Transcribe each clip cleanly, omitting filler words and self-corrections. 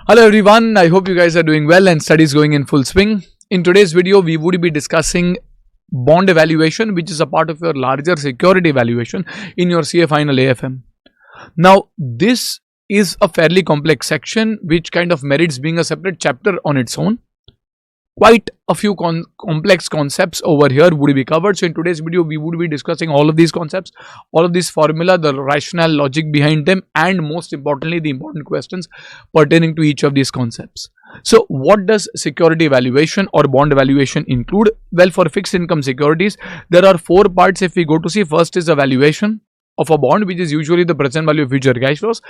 Hello everyone, I hope you guys are doing well and studies going in full swing. In today's video, we would be discussing bond evaluation, which is a part of your larger security evaluation in your CA final AFM. Now, this is a fairly complex section which kind of merits being a separate chapter on its own. Quite a few complex concepts over here would be covered. So in today's video, we would be discussing all of these concepts, all of these formula, the rationale, logic behind them, and most importantly, the important questions pertaining to each of these concepts. So what does security evaluation or bond evaluation include? Well, for fixed income securities, there are four parts if we go to see. First is evaluation of a bond, which is usually the present value of future cash flows.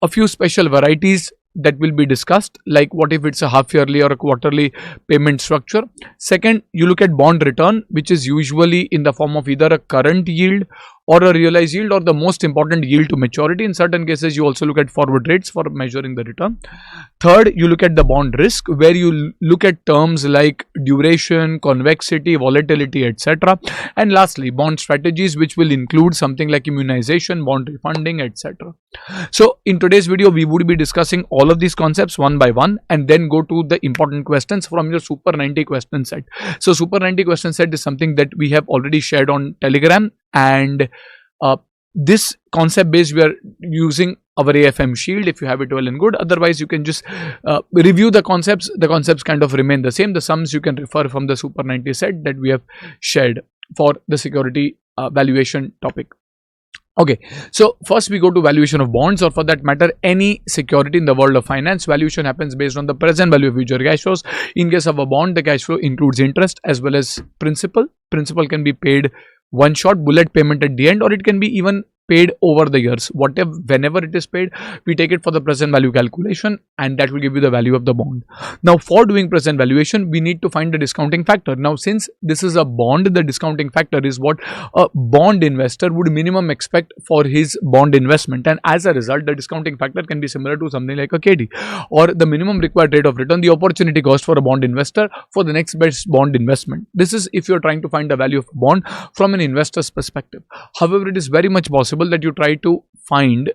A few special varieties that will be discussed, like what if it's a half yearly or a quarterly payment structure. Second, you look at bond return, which is usually in the form of either a current yield or a realized yield or the most important yield to maturity. In certain cases, you also look at forward rates for measuring the return. Third, you look at the bond risk, where you look at terms like duration, convexity, volatility, etc. And lastly, bond strategies, which will include something like immunization, bond refunding, etc. So in today's video, we would be discussing all of these concepts one by one and then go to the important questions from your Super 90 question set. So Super 90 question set is something that we have already shared on Telegram, and this concept base we are using our AFM shield. If you have it, well and good. Otherwise, you can just review the concepts. The concepts kind of remain the same. The sums you can refer from the Super 90 set that we have shared for the security valuation topic. Okay, so first we go to valuation of bonds, or for that matter any security in the world of finance. Valuation happens based on the present value of future cash flows. In case of a bond, the cash flow includes interest as well as principal. Principal can be paid one shot, bullet payment at the end, or it can be even paid over the years. Whenever it is paid, we take it for the present value calculation, and that will give you the value of the bond. Now, for doing present valuation, we need to find the discounting factor. Now, since this is a bond, the discounting factor is what a bond investor would minimum expect for his bond investment, and as a result, the discounting factor can be similar to something like a KD, or the minimum required rate of return, the opportunity cost for a bond investor for the next best bond investment. This is if you're trying to find the value of a bond from an investor's perspective. However, it is very much possible that you try to find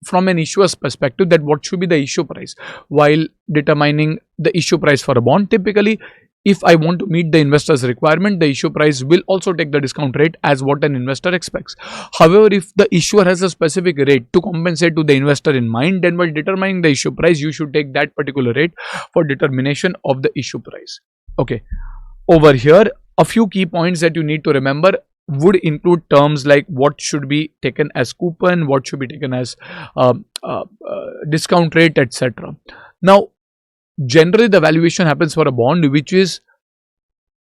from an issuer's perspective that what should be the issue price while determining the issue price for a bond. Typically, if I want to meet the investor's requirement, the issue price will also take the discount rate as what an investor expects. However, if the issuer has a specific rate to compensate to the investor in mind, then while determining the issue price, you should take that particular rate for determination of the issue price. Okay, over here, a few key points that you need to remember would include terms like what should be taken as coupon, what should be taken as discount rate, etc. Now, generally the valuation happens for a bond which is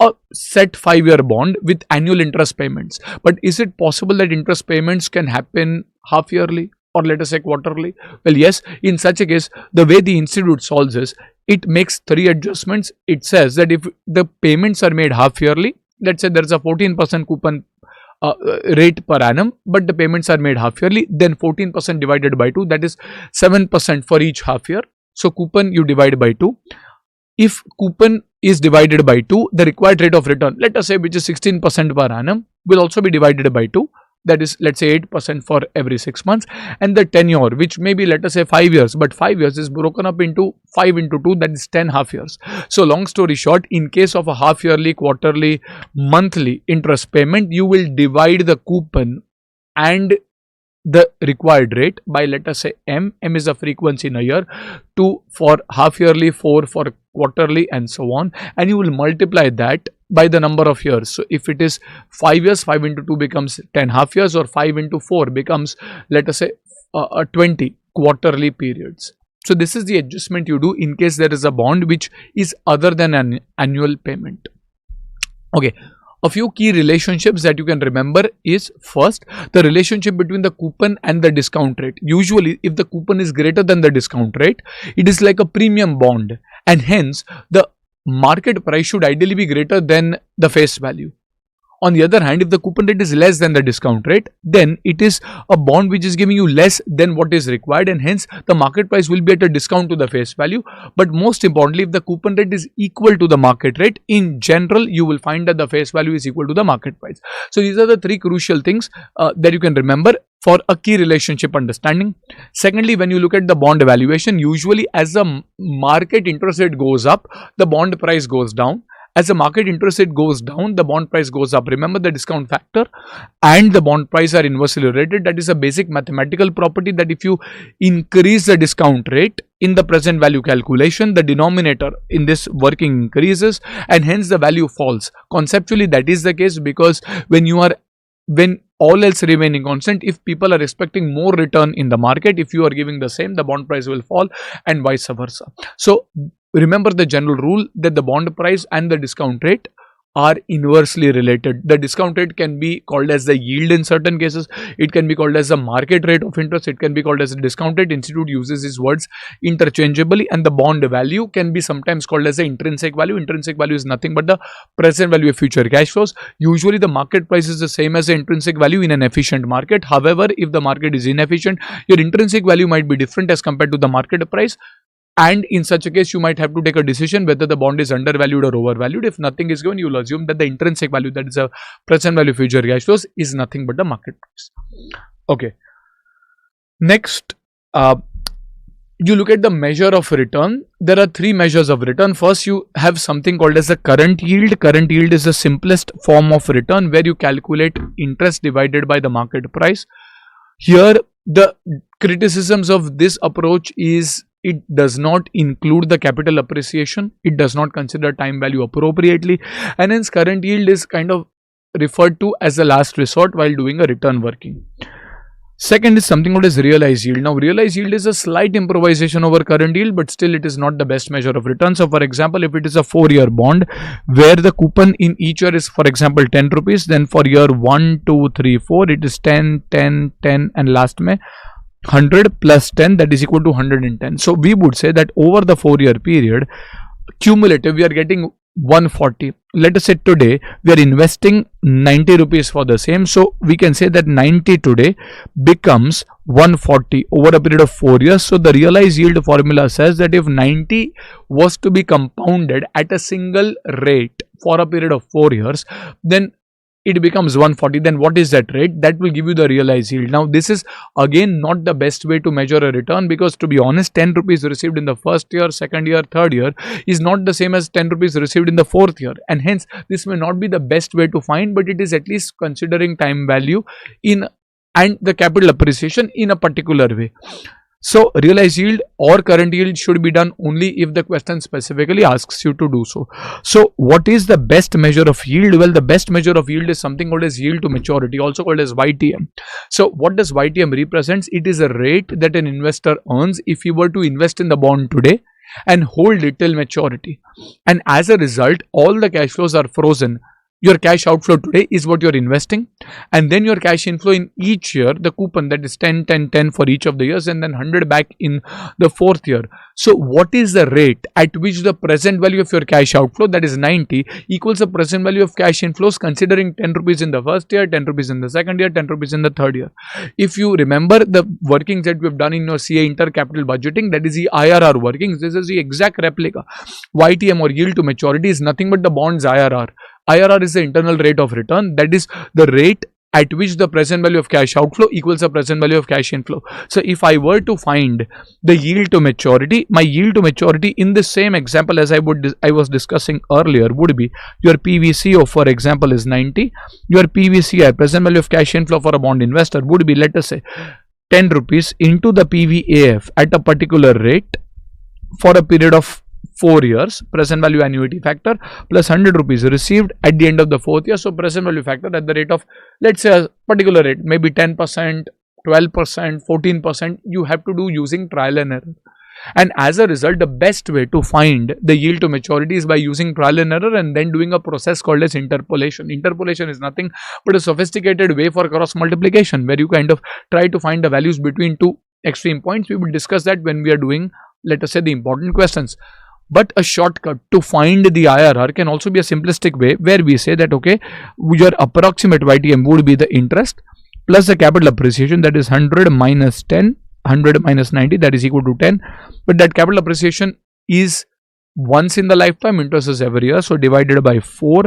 a set 5-year bond with annual interest payments. But is it possible that interest payments can happen half yearly or let us say quarterly? Well, yes. In such a case, the way the institute solves this, it makes 3 adjustments. It says that if the payments are made half yearly, let's say there is a 14% coupon rate per annum, but the payments are made half yearly, then 14% divided by 2, that is 7% for each half year. So coupon you divide by 2. If coupon is divided by 2, the required rate of return, let us say which is 16% per annum, will also be divided by 2. That is, let's say 8% for every 6 months, and the tenure, which may be let us say 5 years, but 5 years is broken up into 5 into 2, that is 10 half years. So long story short, in case of a half yearly, quarterly, monthly interest payment, you will divide the coupon and the required rate by let us say M is the frequency in a year, 2 for half yearly, 4 for quarterly, and so on, and you will multiply that by the number of years. So if it is 5 years, 5 into 2 becomes 10 half years, or 5 into 4 becomes let us say 20 quarterly periods. So this is the adjustment you do in case there is a bond which is other than an annual payment. Okay. A few key relationships that you can remember is, first, the relationship between the coupon and the discount rate. Usually, if the coupon is greater than the discount rate, it is like a premium bond, and hence the market price should ideally be greater than the face value. On the other hand, if the coupon rate is less than the discount rate, then it is a bond which is giving you less than what is required, and hence the market price will be at a discount to the face value. But most importantly, if the coupon rate is equal to the market rate, in general you will find that the face value is equal to the market price. So these are the three crucial things that you can remember for a key relationship understanding. Secondly, when you look at the bond evaluation, usually as the market interest rate goes up, the bond price goes down. As the market interest rate goes down, the bond price goes up. Remember, the discount factor and the bond price are inversely related. That is a basic mathematical property, that if you increase the discount rate in the present value calculation, the denominator in this working increases and hence the value falls. Conceptually, that is the case, because when all else remaining constant, if people are expecting more return in the market, if you are giving the same, the bond price will fall, and vice versa. So remember the general rule that the bond price and the discount rate are inversely related. The discount rate can be called as the yield in certain cases. It can be called as the market rate of interest. It can be called as a discount rate. Institute uses these words interchangeably. And the bond value can be sometimes called as the intrinsic value. Intrinsic value is nothing but the present value of future cash flows. Usually the market price is the same as the intrinsic value in an efficient market. However, if the market is inefficient, your intrinsic value might be different as compared to the market price. And in such a case, you might have to take a decision whether the bond is undervalued or overvalued. If nothing is given, you will assume that the intrinsic value, that is a present value future cash flows, is nothing but the market price. Okay. Next, you look at the measure of return. There are three measures of return. First, you have something called as the current yield. Current yield is the simplest form of return, where you calculate interest divided by the market price. Here, the criticisms of this approach is it does not include the capital appreciation. It does not consider time value appropriately, and hence current yield is kind of referred to as the last resort while doing a return working. Second is something called as realized yield. Now, realized yield is a slight improvisation over current yield, but still it is not the best measure of return. So, for example, if it is a 4-year bond where the coupon in each year is, for example, 10 rupees, then for year 1, 2, 3, 4, it is 10, 10, 10, and last May 100 plus 10, that is equal to 110. So we would say that over the 4-year period, cumulative, we are getting 140. Let us say today we are investing 90 rupees for the same. So we can say that 90 today becomes 140 over a period of 4 years. So the realized yield formula says that if 90 was to be compounded at a single rate for a period of 4 years, then it becomes 140. Then what is that rate? That will give you the realized yield. Now, this is again not the best way to measure a return, because to be honest, 10 rupees received in the first year, second year, third year is not the same as 10 rupees received in the fourth year, and hence this may not be the best way to find, but it is at least considering time value in and the capital appreciation in a particular way. So realized yield or current yield should be done only if the question specifically asks you to do so. So what is the best measure of yield? Well, the best measure of yield is something called as yield to maturity, also called as YTM. So what does YTM represents? It is a rate that an investor earns if he were to invest in the bond today and hold it till maturity. And as a result, all the cash flows are frozen. Your cash outflow today is what you're investing, and then your cash inflow in each year, the coupon, that is 10, 10, 10 for each of the years, and then 100 back in the fourth year. So what is the rate at which the present value of your cash outflow, that is 90, equals the present value of cash inflows, considering 10 rupees in the first year, 10 rupees in the second year, 10 rupees in the third year. If you remember the workings that we've done in your CA intercapital budgeting, that is the IRR workings, this is the exact replica. YTM or yield to maturity is nothing but the bond's IRR. IRR is the internal rate of return, that is the rate at which the present value of cash outflow equals the present value of cash inflow. So if I were to find the yield to maturity, my yield to maturity in the same example as I was discussing earlier would be your PVCO, for example, is 90. Your PVCI, present value of cash inflow for a bond investor, would be, let us say, 10 rupees into the PVAF at a particular rate for a period of 4 years, present value annuity factor, plus 100 rupees received at the end of the fourth year. So present value factor at the rate of, let's say, a particular rate, maybe 10%, 12%, 14%, you have to do using trial and error. And as a result, the best way to find the yield to maturity is by using trial and error and then doing a process called as interpolation. Interpolation is nothing but a sophisticated way for cross multiplication, where you kind of try to find the values between two extreme points. We will discuss that when we are doing, let us say, the important questions. But a shortcut to find the IRR can also be a simplistic way where we say that, okay, your approximate YTM would be the interest plus the capital appreciation, that is 100 minus 10, 100 minus 90, that is equal to 10. But that capital appreciation is once in the lifetime, interest is every year, so divided by 4,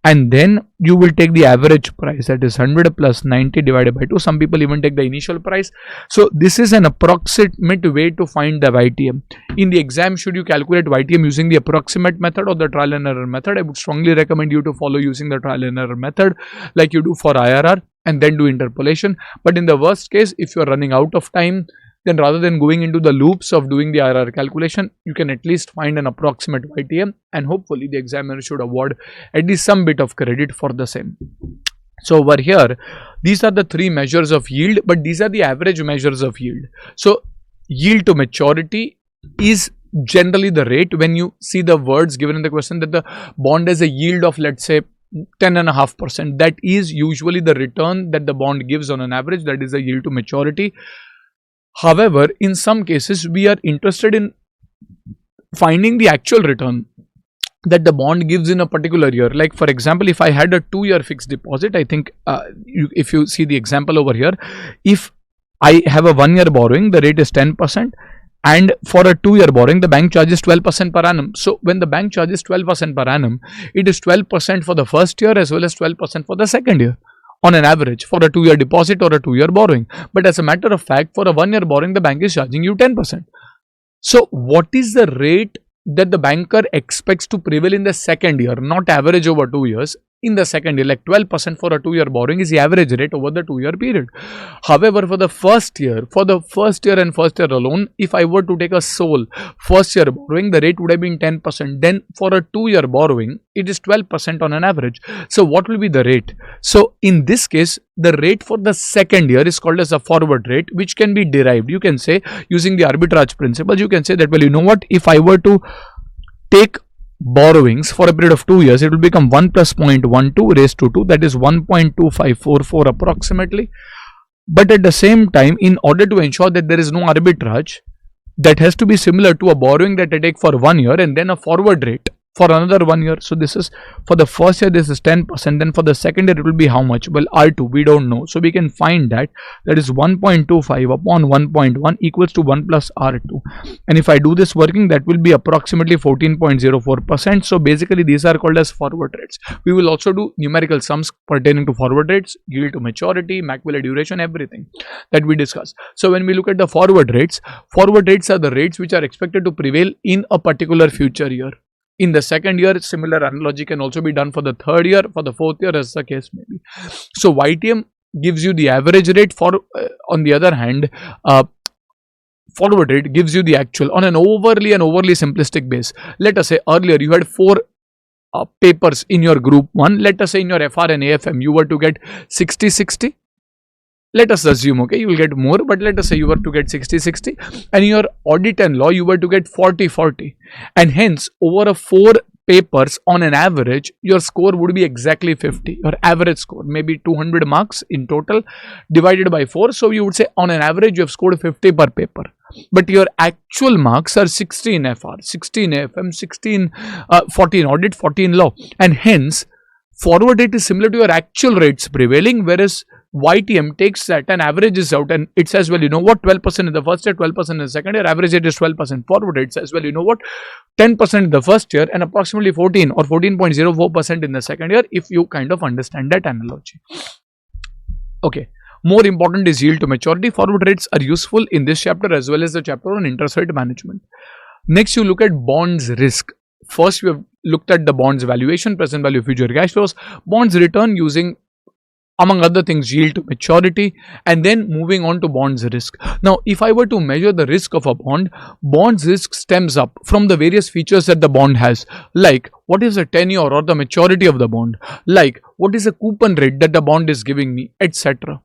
and then you will take the average price, that is 100 plus 90 divided by 2. Some people even take the initial price. So this is an approximate way to find the YTM. In the exam, should you calculate YTM using the approximate method or the trial and error method? I would strongly recommend you to follow using the trial and error method like you do for IRR, and then do interpolation. But in the worst case, if you are running out of time, then rather than going into the loops of doing the IRR calculation, you can at least find an approximate YTM, and hopefully the examiner should award at least some bit of credit for the same. So over here, these are the 3 measures of yield, but these are the average measures of yield. So yield to maturity is generally the rate. When you see the words given in the question that the bond has a yield of, let's say, 10.5%, that is usually the return that the bond gives on an average. That is the yield to maturity. However, in some cases, we are interested in finding the actual return that the bond gives in a particular year. Like for example, if I had a 2-year fixed deposit, I think if you see the example over here, if I have a 1-year borrowing, the rate is 10%. And for a 2-year borrowing, the bank charges 12% per annum. So when the bank charges 12% per annum, it is 12% for the first year as well as 12% for the second year, on an average, for a 2-year deposit or a 2-year borrowing. But as a matter of fact, for a 1-year borrowing, the bank is charging you 10%. So what is the rate that the banker expects to prevail in the second year, not average over 2 years? In the second year, like 12% for a 2-year borrowing is the average rate over the 2-year period. However, for the first year and first year alone, if I were to take a sole first year borrowing, the rate would have been 10%. Then for a 2-year borrowing, it is 12% on an average. So what will be the rate? So in this case, the rate for the second year is called as a forward rate, which can be derived. You can say, using the arbitrage principles, you can say that, well, you know what, if I were to take borrowings for a period of 2 years, it will become 1 plus 0.12 raised to 2, that is 1.2544 approximately. But at the same time, in order to ensure that there is no arbitrage, that has to be similar to a borrowing that I take for 1 year and then a forward rate for another 1 year. So this is for the first year, this is 10%. Then for the second year, it will be how much? Well, R2, we don't know. So we can find that is 1.25 upon 1.1 equals to 1 plus R2. And if I do this working, that will be approximately 14.04%. So basically, these are called as forward rates. We will also do numerical sums pertaining to forward rates, yield to maturity, Machiavelli duration, everything that we discuss. So when we look at the forward rates are the rates which are expected to prevail in a particular future year. In the second year, similar analogy can also be done for the third year, for the fourth year, as the case may be. So YTM gives you the average rate. For on the other hand, forward rate gives you the actual on an overly simplistic base. Let us say earlier you had 4 papers in your group 1. Let us say in your FR and AFM you were to get 60-60. Let us assume, okay, you will get more, but let us say you were to get 60-60, and in your audit and law you were to get 40-40, and hence over a 4 papers on an average, your score would be exactly 50. Your average score may be 200 marks in total divided by 4. So you would say on an average you have scored 50 per paper. But your actual marks are 16 FR, 16 AFM, 14 audit, 14 law, and hence forward rate is similar to your actual rates prevailing, whereas YTM takes that and averages out, and it says, well, you know what, 12% in the first year, 12% in the second year, average rate is 12%. Forward rate says, well, you know what, 10% in the first year and approximately 14 or 14.04% in the second year, if you kind of understand that analogy. Okay. More important is yield to maturity. Forward rates are useful in this chapter as well as the chapter on interest rate management. Next, you look at bonds risk. First, we have looked at the bonds valuation, present value, future cash flows, bonds return using, among other things, yield to maturity, and then moving on to bonds risk. Now, if I were to measure the risk of a bond, bonds risk stems up from the various features that the bond has, like what is the tenure or the maturity of the bond, like what is the coupon rate that the bond is giving me, etc.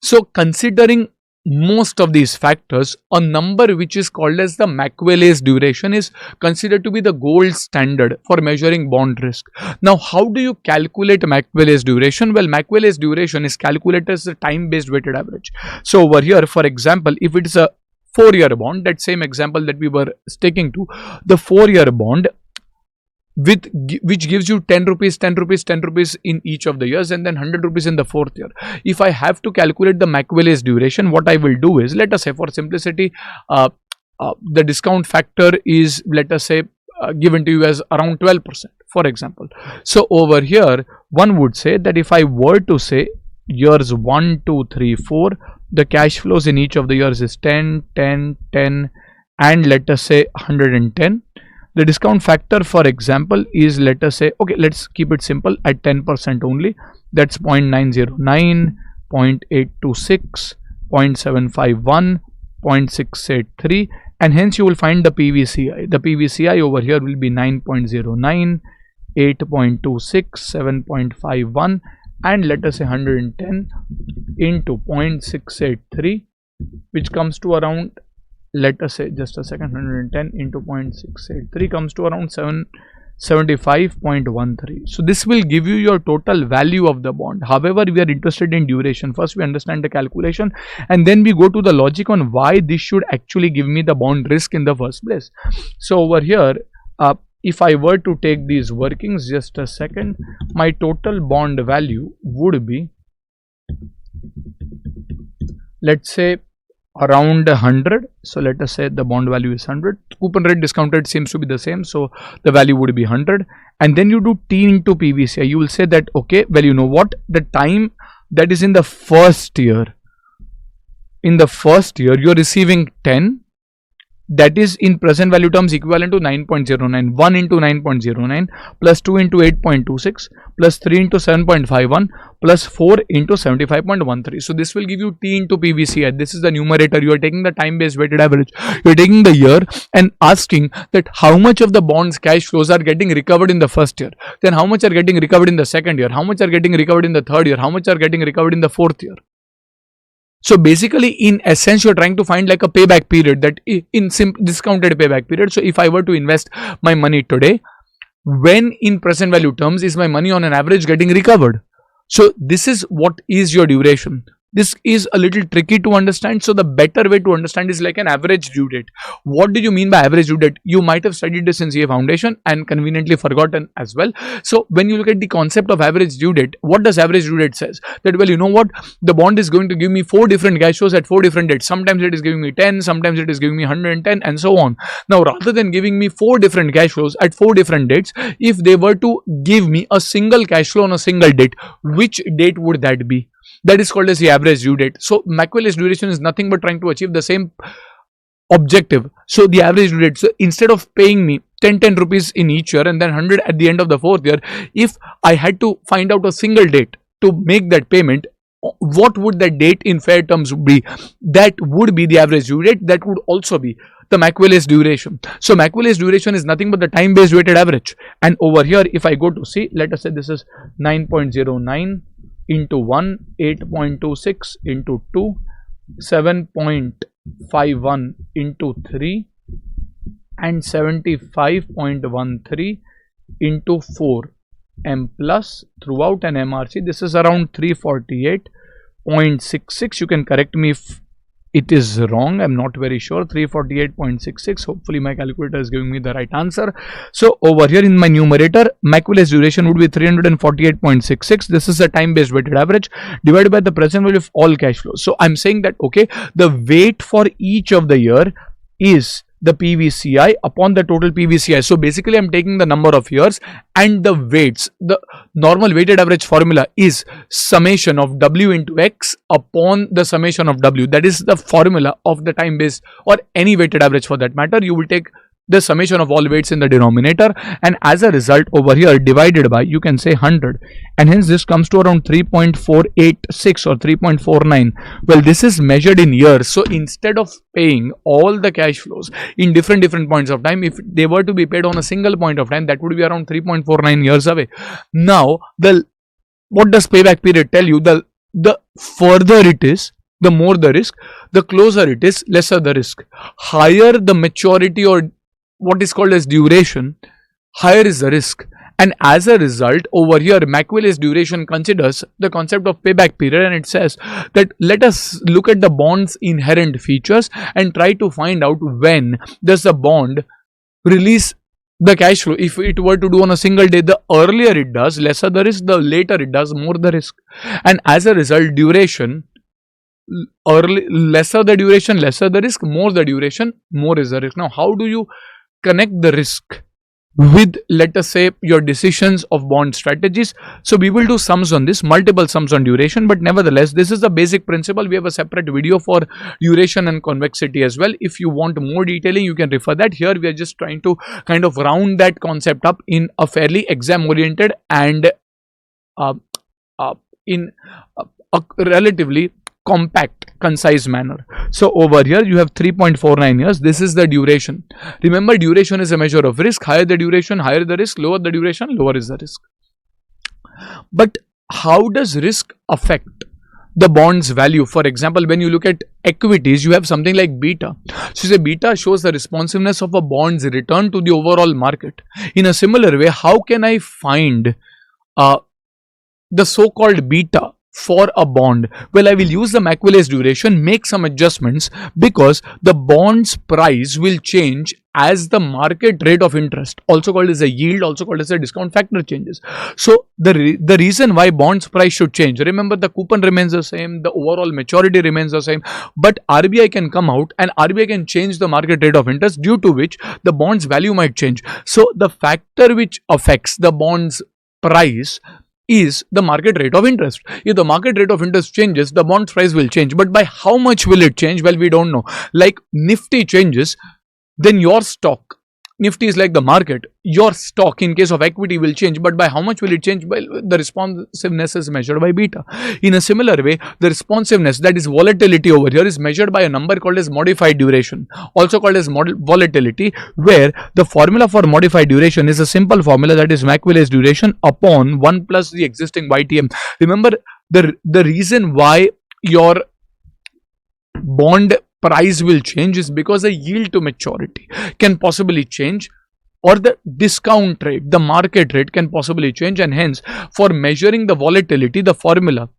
So, considering most of these factors, a number which is called as the Machiavelli's duration is considered to be the gold standard for measuring bond risk. Now, how do you calculate Machiavelli's duration? Well, Machiavelli's duration is calculated as a time-based weighted average. So, over here, for example, if it is a 4-year bond, that same example that we were sticking to, the 4-year bond which gives you 10 rupees, 10 rupees, 10 rupees in each of the years, and then 100 rupees in the 4th year. If I have to calculate the Machiavelli's duration, what I will do is, let us say for simplicity, the discount factor is, let us say, given to you as around 12%, for example. So over here, one would say that if I were to say years 1, 2, 3, 4, the cash flows in each of the years is 10, 10, 10, and let us say 110. The discount factor, for example, is, let us say, okay, let's keep it simple, at 10% only. That's 0.909, 0.826, 0.751, 0.683, and hence you will find the PVCI. The PVCI over here will be 9.09, 8.26, 7.51, and let us say 110 into 0.683, which comes to around, let us say, just a second, 110 into 0.683 comes to around 775.13. So this will give you your total value of the bond. However, we are interested in duration. First we understand the calculation, and then we go to the logic on why this should actually give me the bond risk in the first place. So over here, if I were to take these workings, just a second, my total bond value would be, let's say, around 100. So let us say the bond value is 100. Coupon rate discounted seems to be the same, so the value would be 100. And then you do T into PVCI. You will say that, okay, well, you know what, the time that is in the first year, you're receiving 10. That is in present value terms equivalent to 9.09. 1 into 9.09 plus 2 into 8.26 plus 3 into 7.51 plus 4 into 75.13. So this will give you T into PVCI. This is the numerator. You are taking the time based weighted average. You are taking the year and asking that how much of the bonds cash flows are getting recovered in the first year. Then how much are getting recovered in the second year. How much are getting recovered in the third year. How much are getting recovered in the fourth year. So basically, in essence, you're trying to find like a payback period, that in discounted payback period. So if I were to invest my money today, when in present value terms is my money on an average getting recovered? So this is what is your duration. This is a little tricky to understand. So the better way to understand is like an average due date. What do you mean by average due date? You might have studied this in CA Foundation and conveniently forgotten as well. So when you look at the concept of average due date, what does average due date says? That, well, you know what, the bond is going to give me 4 different cash flows at 4 different dates. Sometimes it is giving me 10, sometimes it is giving me 110, and so on. Now, rather than giving me 4 different cash flows at 4 different dates, if they were to give me a single cash flow on a single date, which date would that be? That is called as the average due date. So Machiavelli's duration is nothing but trying to achieve the same objective. So the average due date, so instead of paying me 10 rupees in each year and then 100 at the end of the 4th year, if I had to find out a single date to make that payment, what would that date in fair terms be? That would be the average due date. That would also be the Machiavelli's duration. So Machiavelli's duration is nothing but the time based weighted average. And over here, if I go to see, let us say this is 9.09 into 1, 8.26 into 2, 7.51 into 3, and 75.13 into 4, M plus throughout an MRC. This is around 348.66. You can correct me if it is wrong. I'm not very sure. 348.66. Hopefully my calculator is giving me the right answer. So over here in my numerator, Machiavelli's duration would be 348.66. This is the time based weighted average divided by the present value of all cash flows. So I'm saying that, okay, the weight for each of the year is the PVCI upon the total PVCI. So basically I'm taking the number of years and the weights. The normal weighted average formula is summation of W into X upon the summation of W. That is the formula of the time based or any weighted average for that matter. You will take the summation of all weights in the denominator, and as a result over here divided by, you can say 100, and hence this comes to around 3.486 or 3.49. Well, this is measured in years. So instead of paying all the cash flows in different points of time, if they were to be paid on a single point of time, that would be around 3.49 years away. Now, what does payback period tell you? The further it is, the more the risk. The closer it is, lesser the risk. Higher the maturity or what is called as duration, higher is the risk. And as a result, over here, Machiavelli's duration considers the concept of payback period, and it says that let us look at the bond's inherent features and try to find out when does the bond release the cash flow. If it were to do on a single day, the earlier it does, lesser the risk, the later it does, more the risk. And as a result, duration, lesser the duration, lesser the risk, more the duration, more is the risk. Now, how do you connect the risk with, let us say, your decisions of bond strategies? So we will do sums on this, multiple sums on duration, but nevertheless, this is the basic principle. We have a separate video for duration and convexity as well. If you want more detailing, you can refer that. Here we are just trying to kind of round that concept up in a fairly exam oriented and in a relatively compact, concise manner. So over here you have 3.49 years. This is the duration. Remember, duration is a measure of risk. Higher the duration, higher the risk. Lower the duration, lower is the risk. But how does risk affect the bond's value? For example, when you look at equities, you have something like beta. So say beta shows the responsiveness of a bond's return to the overall market. In a similar way, how can I find the so-called beta for a bond? Well, I will use the Machiavelli's duration, make some adjustments, because the bond's price will change as the market rate of interest, also called as a yield, also called as a discount factor, changes. So the reason why bonds price should change, remember, the coupon remains the same, the overall maturity remains the same, but RBI can come out and RBI can change the market rate of interest, due to which the bond's value might change. So the factor which affects the bond's price is the market rate of interest. If the market rate of interest changes, the bond price will change. But by how much will it change? Well, we don't know. Like Nifty changes, then your stock, Nifty is like the market, your stock in case of equity will change, but by how much will it change? Well, the responsiveness is measured by beta. In a similar way, the responsiveness, that is volatility over here, is measured by a number called as modified duration, also called as volatility, where the formula for modified duration is a simple formula, that is Machiavelli's duration upon 1 plus the existing YTM. Remember, the reason why your bond price will change is because the yield to maturity can possibly change, or the discount rate, the market rate can possibly change, and hence for measuring the volatility, the formula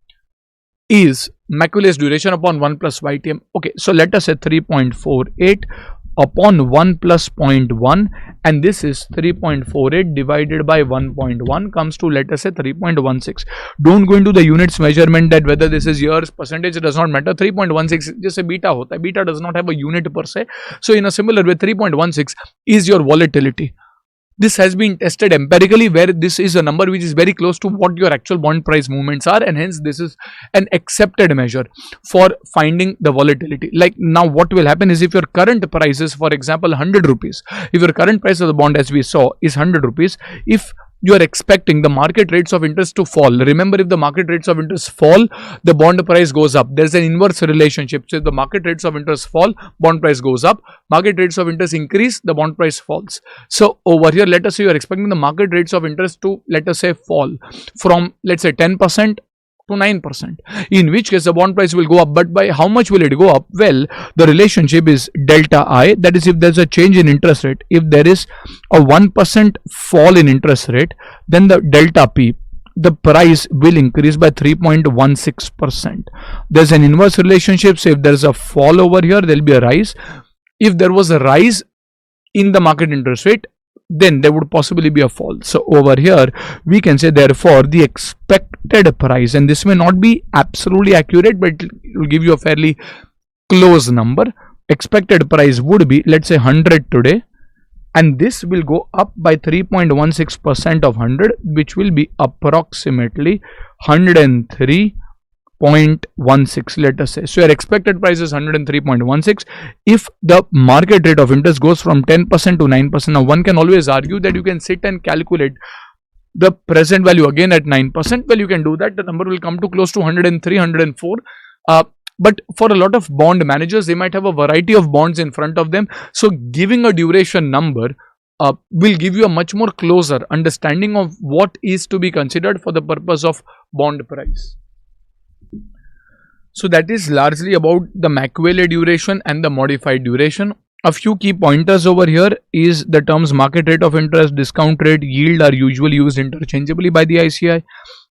is Machiavelli's duration upon 1 plus YTM. Okay, so let us say 3.48 upon 1 plus 0.1, and this is 3.48 divided by 1.1 comes to, let us say, 3.16. Don't go into the units measurement, that whether this is years, percentage, it does not matter. 3.16 just a beta hota hai. Beta does not have a unit per se. So in a similar way, 3.16 is your volatility. This has been tested empirically, where this is a number which is very close to what your actual bond price movements are, and hence this is an accepted measure for finding the volatility. Like now, what will happen is, if your current price is, for example, 100 rupees, if your current price of the bond, as we saw, is 100 rupees, if you are expecting the market rates of interest to fall, remember, if the market rates of interest fall, the bond price goes up. There is an inverse relationship. So if the market rates of interest fall, bond price goes up. Market rates of interest increase, the bond price falls. So over here, let us say you are expecting the market rates of interest to, let us say, fall from, let's say, 10% to 9%, in which case the bond price will go up. But by how much will it go up? Well, the relationship is delta I, that is, if there is a change in interest rate, if there is a 1% fall in interest rate, then the delta P, the price will increase by 3.16%. There's an inverse relationship. So if there's a fall over here, there will be a rise. If there was a rise in the market interest rate, then there would possibly be a fall. So over here, we can say, therefore, the expected price, and this may not be absolutely accurate, but it will give you a fairly close number. Expected price would be, let's say, 100 today, and this will go up by 3.16% of 100, which will be approximately 103.16, let us say. So your expected price is 103.16. If the market rate of interest goes from 10% to 9%, now one can always argue that you can sit and calculate the present value again at 9%. Well, you can do that. The number will come to close to 103, 104. But for a lot of bond managers, they might have a variety of bonds in front of them. So giving a duration number will give you a much more closer understanding of what is to be considered for the purpose of bond price. So that is largely about the Machiavelli duration and the modified duration. A few key pointers over here is the terms market rate of interest, discount rate, yield are usually used interchangeably by the ICI.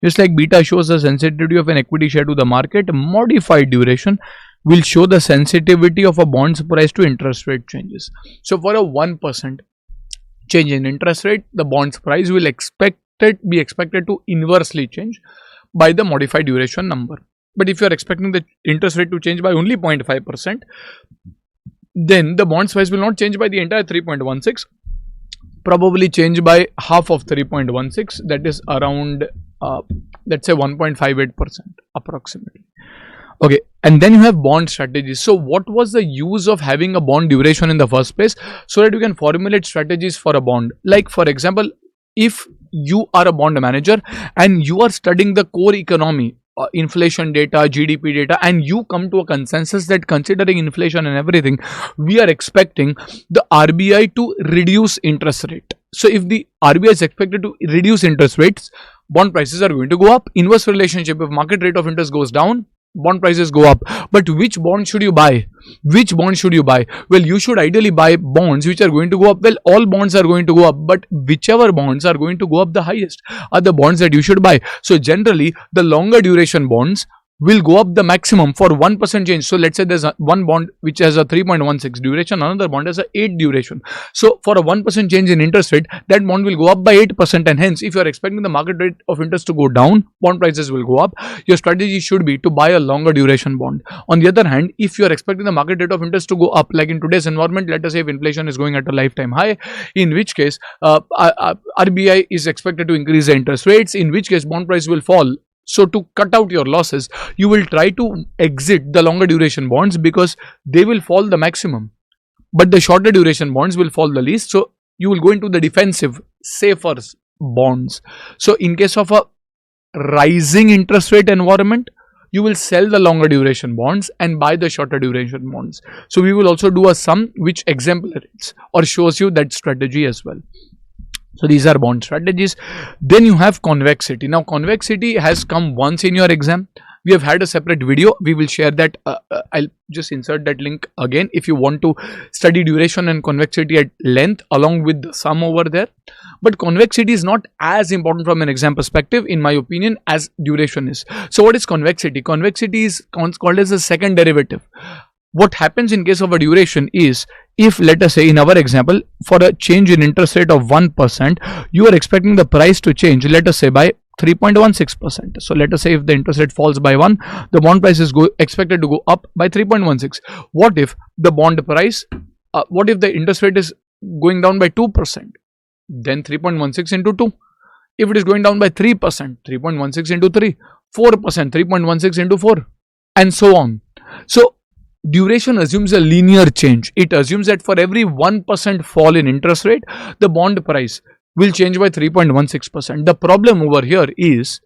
Just like beta shows the sensitivity of an equity share to the market, modified duration will show the sensitivity of a bond's price to interest rate changes. So for a 1% change in interest rate, the bond's price will be expected to inversely change by the modified duration number. But if you are expecting the interest rate to change by only 0.5%, then the bond's price will not change by the entire 3.16, probably change by half of 3.16, that is around let's say 1.58% approximately. Okay, and then you have bond strategies. So what was the use of having a bond duration in the first place? So that you can formulate strategies for a bond. Like for example, if you are a bond manager and you are studying the core economy, inflation data, GDP data, and you come to a consensus that considering inflation and everything, we are expecting the RBI to reduce interest rate. So if the RBI is expected to reduce interest rates, bond prices are going to go up. Inverse relationship, if market rate of interest goes down, bond prices go up. But which bond should you buy? Which bond should you buy? Well, you should ideally buy bonds which are going to go up. Well, all bonds are going to go up, but whichever bonds are going to go up the highest are the bonds that you should buy. So generally, the longer duration bonds will go up the maximum for 1% change. So let's say there's one bond which has a 3.16 duration, another bond has a 8 duration. So for a 1% change in interest rate, that bond will go up by 8%, and hence if you are expecting the market rate of interest to go down, bond prices will go up. Your strategy should be to buy a longer duration bond. On the other hand, if you are expecting the market rate of interest to go up, like in today's environment, let us say if inflation is going at a lifetime high, in which case RBI is expected to increase the interest rates, in which case bond price will fall. So to cut out your losses, you will try to exit the longer duration bonds because they will fall the maximum, but the shorter duration bonds will fall the least. So you will go into the defensive, safer bonds. So in case of a rising interest rate environment, you will sell the longer duration bonds and buy the shorter duration bonds. So we will also do a sum which exemplifies or shows you that strategy as well. So these are bond strategies. Then you have convexity. Now convexity has come once in your exam. We have had a separate video. We will share that. I'll just insert that link again if you want to study duration and convexity at length along with the sum over there. But convexity is not as important from an exam perspective, in my opinion, as duration is. So what is convexity? Convexity is called as a second derivative. What happens in case of a duration is, if let us say in our example, for a change in interest rate of 1%, you are expecting the price to change, let us say by 3.16%. So let us say if the interest rate falls by 1, the bond price is expected to go up by 3.16. What if the bond price, what if the interest rate is going down by 2%? Then 3.16 into 2. If it is going down by 3%, 3.16 into 3, 4%, 3.16 into 4, and so on. So duration assumes a linear change. It assumes that for every 1% fall in interest rate, the bond price will change by 3.16%. The problem over here is,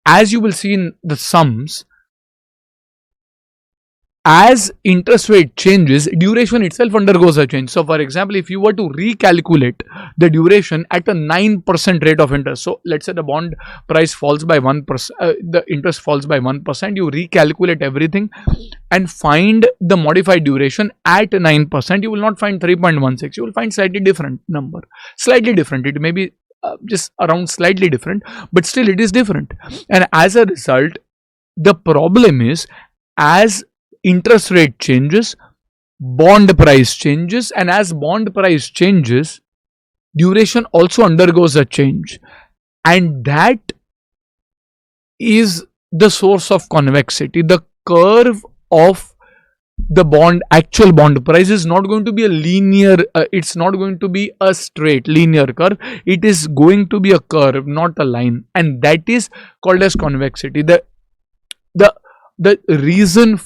as you will see in the sums, as interest rate changes, duration itself undergoes a change. So for example, if you were to recalculate the duration at a 9% rate of interest, so let's say the bond price falls by 1%, the interest falls by 1%, you recalculate everything and find the modified duration at 9%, you will not find 3.16, you will find slightly different number. Slightly different, it may be just around slightly different, but still it is different. And as a result, the problem is, as interest rate changes, bond price changes, and as bond price changes, duration also undergoes a change, and that is the source of convexity. The curve of the actual bond price is not going to be a linear, it's not going to be a straight linear curve, it is going to be a curve, not a line, and that is called as convexity. The reason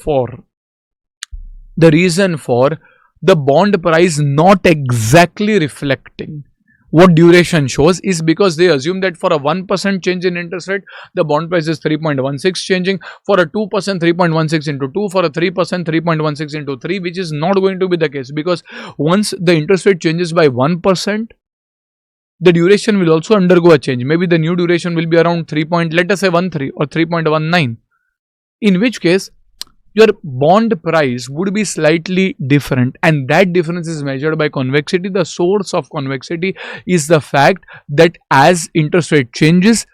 for the bond price not exactly reflecting what duration shows is because they assume that for a 1% change in interest rate, the bond price is 3.16 changing, for a 2% 3.16 into 2, for a 3% 3.16 into 3, which is not going to be the case, because once the interest rate changes by 1%, the duration will also undergo a change. Maybe the new duration will be around 3. Let us say 13 or 3.19, in which case your bond price would be slightly different, and that difference is measured by convexity. The source of convexity is the fact that as interest rate changes,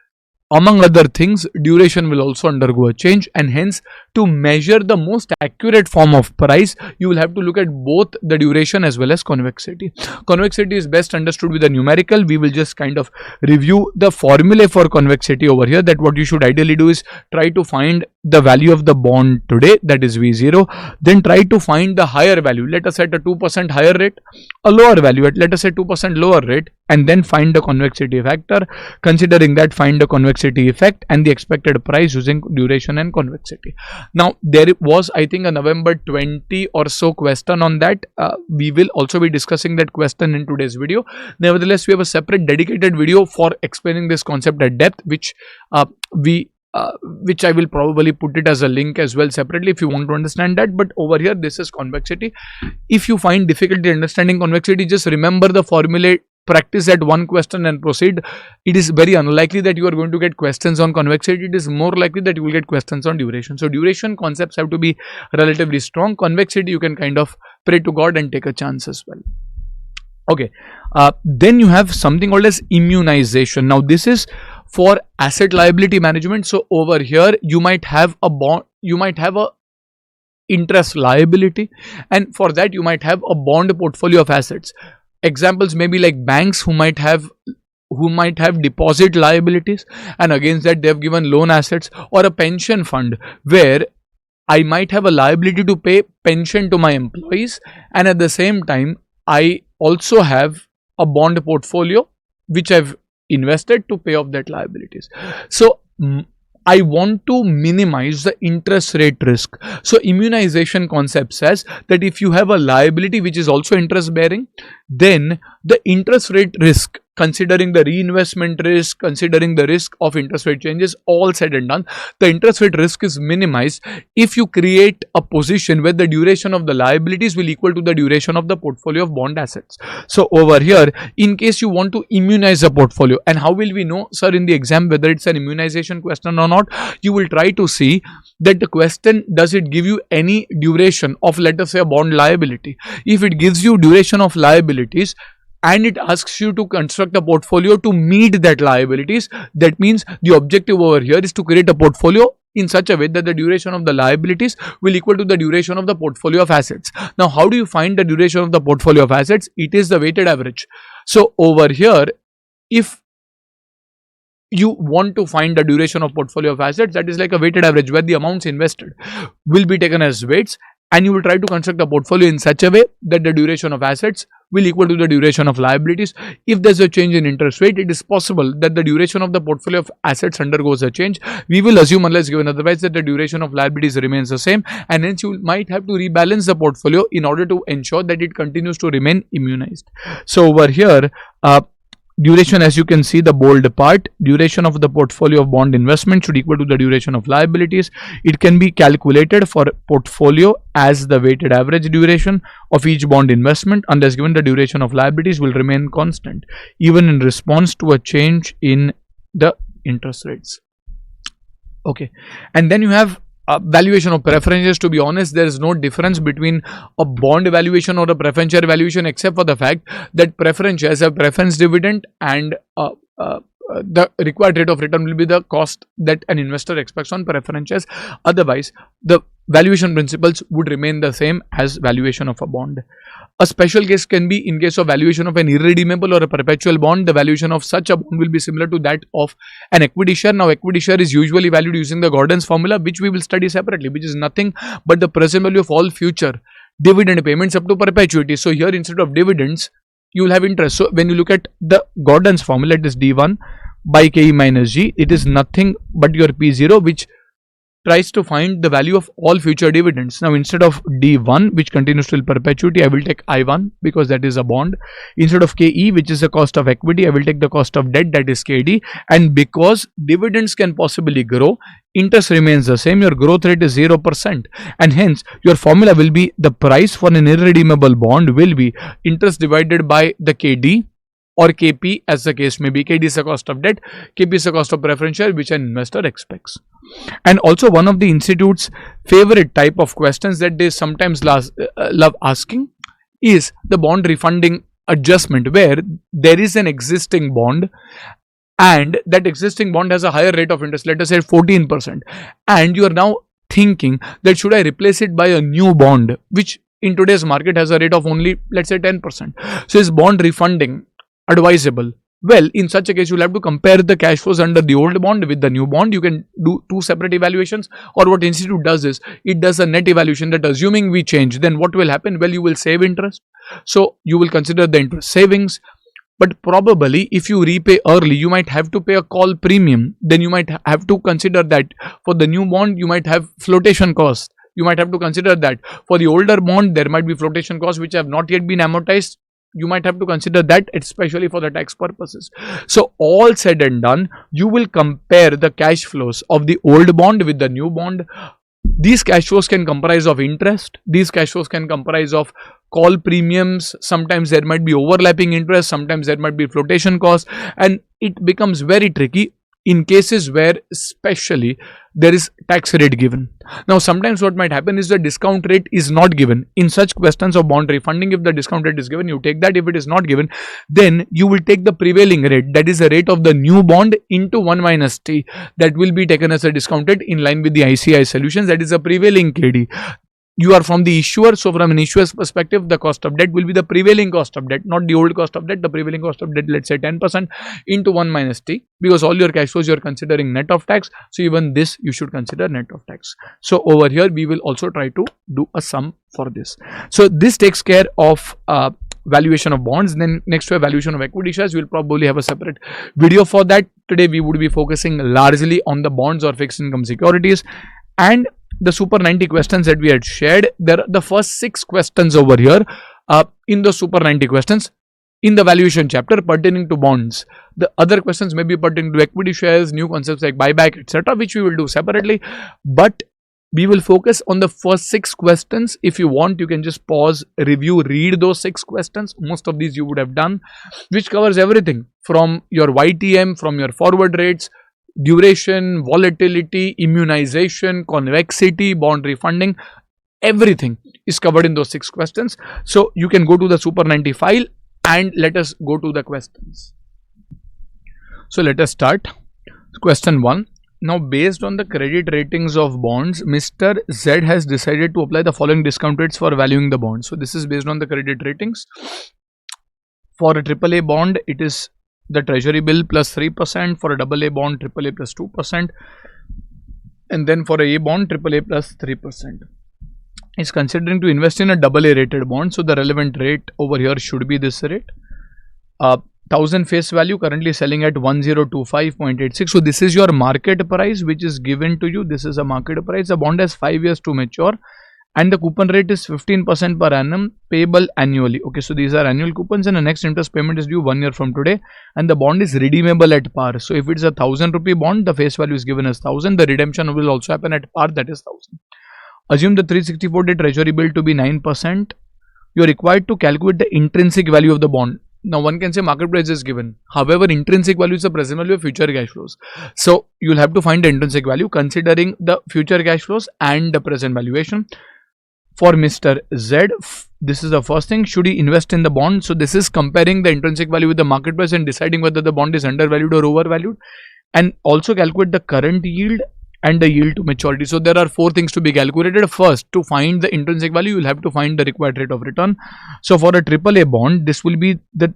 among other things, duration will also undergo a change, and hence to measure the most accurate form of price, you will have to look at both the duration as well as convexity. Convexity is best understood with a numerical. We will just kind of review the formula for convexity over here, that what you should ideally do is try to find the value of the bond today, that is V0, then try to find the higher value, let us set a 2% higher rate, a lower value at let us say 2% lower rate, and then find the convexity factor. Considering that, find the convexity effect and the expected price using duration and convexity. Now there was, I think, a November 20 or so question on that. We will also be discussing that question in today's video. Nevertheless, we have a separate dedicated video for explaining this concept at depth, which I will probably put it as a link as well separately if you want to understand that. But over here, this is convexity. If you find difficulty understanding convexity, just remember the formula, practice that one question and proceed. It is very unlikely that you are going to get questions on convexity. It is more likely that you will get questions on duration. So duration concepts have to be relatively strong. Convexity, you can kind of pray to God and take a chance as well. Okay, then you have something called as immunization. Now this is for asset liability management. So over here, you might have a bond, you might have a interest liability, and for that you might have a bond portfolio of assets. Examples may be like banks who might have deposit liabilities, and against that they have given loan assets, or a pension fund where I might have a liability to pay pension to my employees, and at the same time I also have a bond portfolio which I've invested to pay off that liabilities. So I want to minimize the interest rate risk. So immunization concept says that if you have a liability which is also interest bearing, then the interest rate risk, considering the reinvestment risk, considering the risk of interest rate changes, all said and done, the interest rate risk is minimized if you create a position where the duration of the liabilities will equal to the duration of the portfolio of bond assets. So over here, in case you want to immunize a portfolio, and how will we know, sir, in the exam whether it's an immunization question or not? You will try to see that the question, does it give you any duration of, let us say, a bond liability. If it gives you duration of liabilities and it asks you to construct a portfolio to meet that liabilities, that means the objective over here is to create a portfolio in such a way that the duration of the liabilities will equal to the duration of the portfolio of assets. Now, how do you find the duration of the portfolio of assets? It is the weighted average. So over here, if you want to find the duration of portfolio of assets, that is like a weighted average where the amounts invested will be taken as weights, and you will try to construct a portfolio in such a way that the duration of assets will equal to the duration of liabilities. If there's a change in interest rate, it is possible that the duration of the portfolio of assets undergoes a change. We will assume, unless given otherwise, that the duration of liabilities remains the same, and hence you might have to rebalance the portfolio in order to ensure that it continues to remain immunized. So over here, duration, as you can see, the bold part, duration of the portfolio of bond investment should equal to the duration of liabilities. It can be calculated for portfolio as the weighted average duration of each bond investment, unless given the duration of liabilities will remain constant even in response to a change in the interest rates. Okay, and then you have valuation of preferences. To be honest, there is no difference between a bond valuation or a preference share valuation, except for the fact that preference shares have preference dividend, and the required rate of return will be the cost that an investor expects on preference shares. Otherwise, the valuation principles would remain the same as valuation of a bond. A special case can be in case of valuation of an irredeemable or a perpetual bond. The valuation of such a bond will be similar to that of an equity share. Now, equity share is usually valued using the Gordon's formula, which we will study separately, which is nothing but the present value of all future dividend payments up to perpetuity. So here, instead of dividends, you will have interest. So when you look at the Gordon's formula, it is D1 by KE minus G. It is nothing but your P0, which tries to find the value of all future dividends. Now, instead of D1, which continues till perpetuity, I will take I1 because that is a bond. Instead of KE, which is the cost of equity, I will take the cost of debt, that is KD. And because dividends can possibly grow, interest remains the same. Your growth rate is 0%, and hence your formula will be the price for an irredeemable bond will be interest divided by the KD or KP as the case may be. KD is the cost of debt, KP is the cost of preference share which an investor expects. And also one of the institute's favorite type of questions that they sometimes love asking is the bond refunding adjustment, where there is an existing bond and that existing bond has a higher rate of interest, let us say 14%, and you are now thinking that should I replace it by a new bond which in today's market has a rate of only, let's say, 10%. So is bond refunding advisable? Well, in such a case, you'll have to compare the cash flows under the old bond with the new bond. You can do two separate evaluations, or what institute does is it does a net evaluation that assuming we change, then what will happen? Well, you will save interest. So you will consider the interest savings. But probably if you repay early, you might have to pay a call premium. Then you might have to consider that for the new bond, you might have flotation costs. You might have to consider that for the older bond, there might be flotation costs which have not yet been amortized. You might have to consider that, especially for the tax purposes. So all said and done, you will compare the cash flows of the old bond with the new bond. These cash flows can comprise of interest. These cash flows can comprise of call premiums. Sometimes there might be overlapping interest. Sometimes there might be flotation costs. And it becomes very tricky in cases where especially there is tax rate given. Now sometimes what might happen is the discount rate is not given. In such questions of bond refunding, if the discount rate is given, you take that. If it is not given, then you will take the prevailing rate, that is the rate of the new bond into 1 minus T, that will be taken as a discount rate in line with the ICI solutions, that is a prevailing KD. You are from the issuer, so from an issuer's perspective, the cost of debt will be the prevailing cost of debt, not the old cost of debt. The prevailing cost of debt, let's say 10% into 1 minus T, because all your cash flows you are considering net of tax. So even this you should consider net of tax. So over here we will also try to do a sum for this. So this takes care of valuation of bonds. Then next to valuation of equity shares, we will probably have a separate video for that. Today we would be focusing largely on the bonds or fixed income securities and the Super 90 questions that we had shared. There are the first 6 questions over here in the Super 90 questions in the valuation chapter pertaining to bonds. The other questions may be pertaining to equity shares, new concepts like buyback, etc., which we will do separately. But we will focus on the first 6 questions. If you want, you can just pause, review, read those 6 questions. Most of these you would have done, which covers everything from your YTM, from your forward rates, duration, volatility, immunization, convexity, bond refunding. Everything is covered in those 6 questions. So you can go to the Super 90 file and let us go to the questions. So let us start. Question 1. Now, based on the credit ratings of bonds, Mr. Z has decided to apply the following discount rates for valuing the bond. So this is based on the credit ratings. For a AAA bond, it is the treasury bill plus 3%, for a AA bond AAA plus 2%, and then for a bond AAA plus 3%. Is considering to invest in a AA rated bond, so the relevant rate over here should be this rate. 1000 face value, currently selling at 1025.86. So this is your market price which is given to you. This is a market price. The bond has 5 years to mature and the coupon rate is 15% per annum, payable annually. Okay, so these are annual coupons and the next interest payment is due 1 year from today, and the bond is redeemable at par. So if it's a 1000 rupee bond, the face value is given as 1000. The redemption will also happen at par, that is 1000. Assume the 364-day treasury bill to be 9%. You are required to calculate the intrinsic value of the bond. Now one can say market price is given. However, intrinsic value is the present value of future cash flows. So you will have to find the intrinsic value considering the future cash flows and the present valuation. For Mr. Z, this is the first thing. Should he invest in the bond? So this is comparing the intrinsic value with the market price and deciding whether the bond is undervalued or overvalued, and also calculate the current yield and the yield to maturity. So there are 4 things to be calculated. First, to find the intrinsic value, you will have to find the required rate of return. So for a AAA bond, this will be the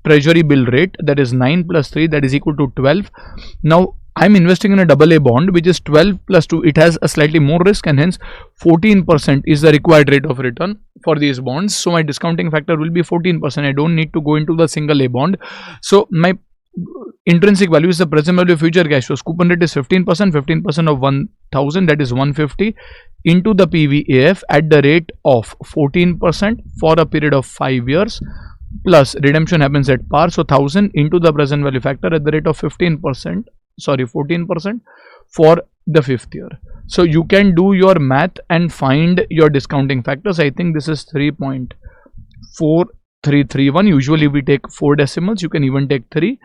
treasury bill rate, that is 9 plus 3, that is equal to 12. Now I'm investing in a AA bond which is 12 plus 2. It has a slightly more risk and hence 14% is the required rate of return for these bonds. So my discounting factor will be 14%. I don't need to go into the single A bond. So my intrinsic value is the present value of future cash flows. Coupon rate is 15%. 15% of 1000, that is 150, into the PVAF at the rate of 14% for a period of 5 years. Plus redemption happens at par. So 1000 into the present value factor at the rate of 14% for the 5th year. So you can do your math and find your discounting factors. I think this is 3.43 331. Usually we take 4 decimals, you can even take 3,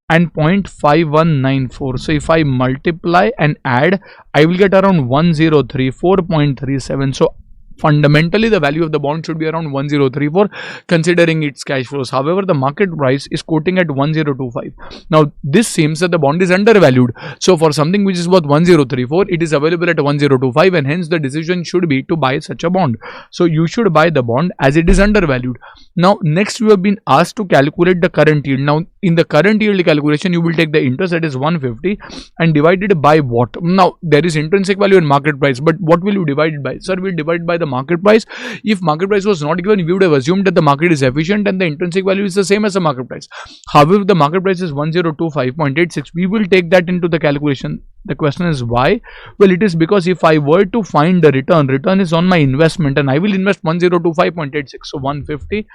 and 0.5194. So if I multiply and add, I will get around 1034.37. So fundamentally the value of the bond should be around 1034 considering its cash flows. However, the market price is quoting at 1025. Now this seems that the bond is undervalued. So for something which is worth 1034, it is available at 1025, and hence the decision should be to buy such a bond. So you should buy the bond as it is undervalued. Now next we have been asked to calculate the current yield. Now in the current yield calculation, you will take the interest, that is 150, and divide it by what? Now there is intrinsic value and market price, but what will you divide it by? Sir, we'll divide by the market price. If market price was not given, we would have assumed that the market is efficient and the intrinsic value is the same as the market price. However, the market price is 1025.86. We will take that into the calculation. The question is why? Well, it is because if I were to find the return is on my investment, and I will invest 1025.86. So 150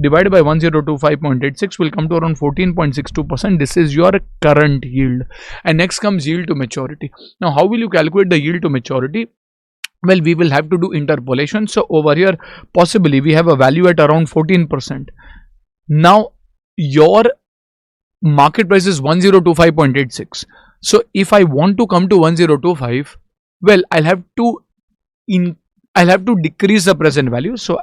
divided by 1025.86 will come to around 14.62%. This is your current yield. And next comes yield to maturity. Now how will you calculate the yield to maturity? Well, we will have to do interpolation. So over here, possibly we have a value at around 14%. Now your market price is 1025.86. So if I want to come to 1025, well, I'll have to decrease the present value. So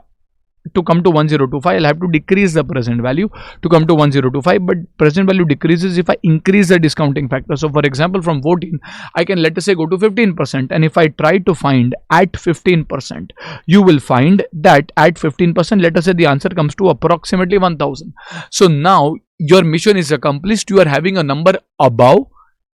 to come to 1025, I'll have to decrease the present value to come to 1025, but present value decreases if I increase the discounting factor. So for example, from 14, I can, let us say, go to 15%, and if I try to find at 15%, you will find that at 15%, let us say the answer comes to approximately 1000. So now your mission is accomplished. You are having a number above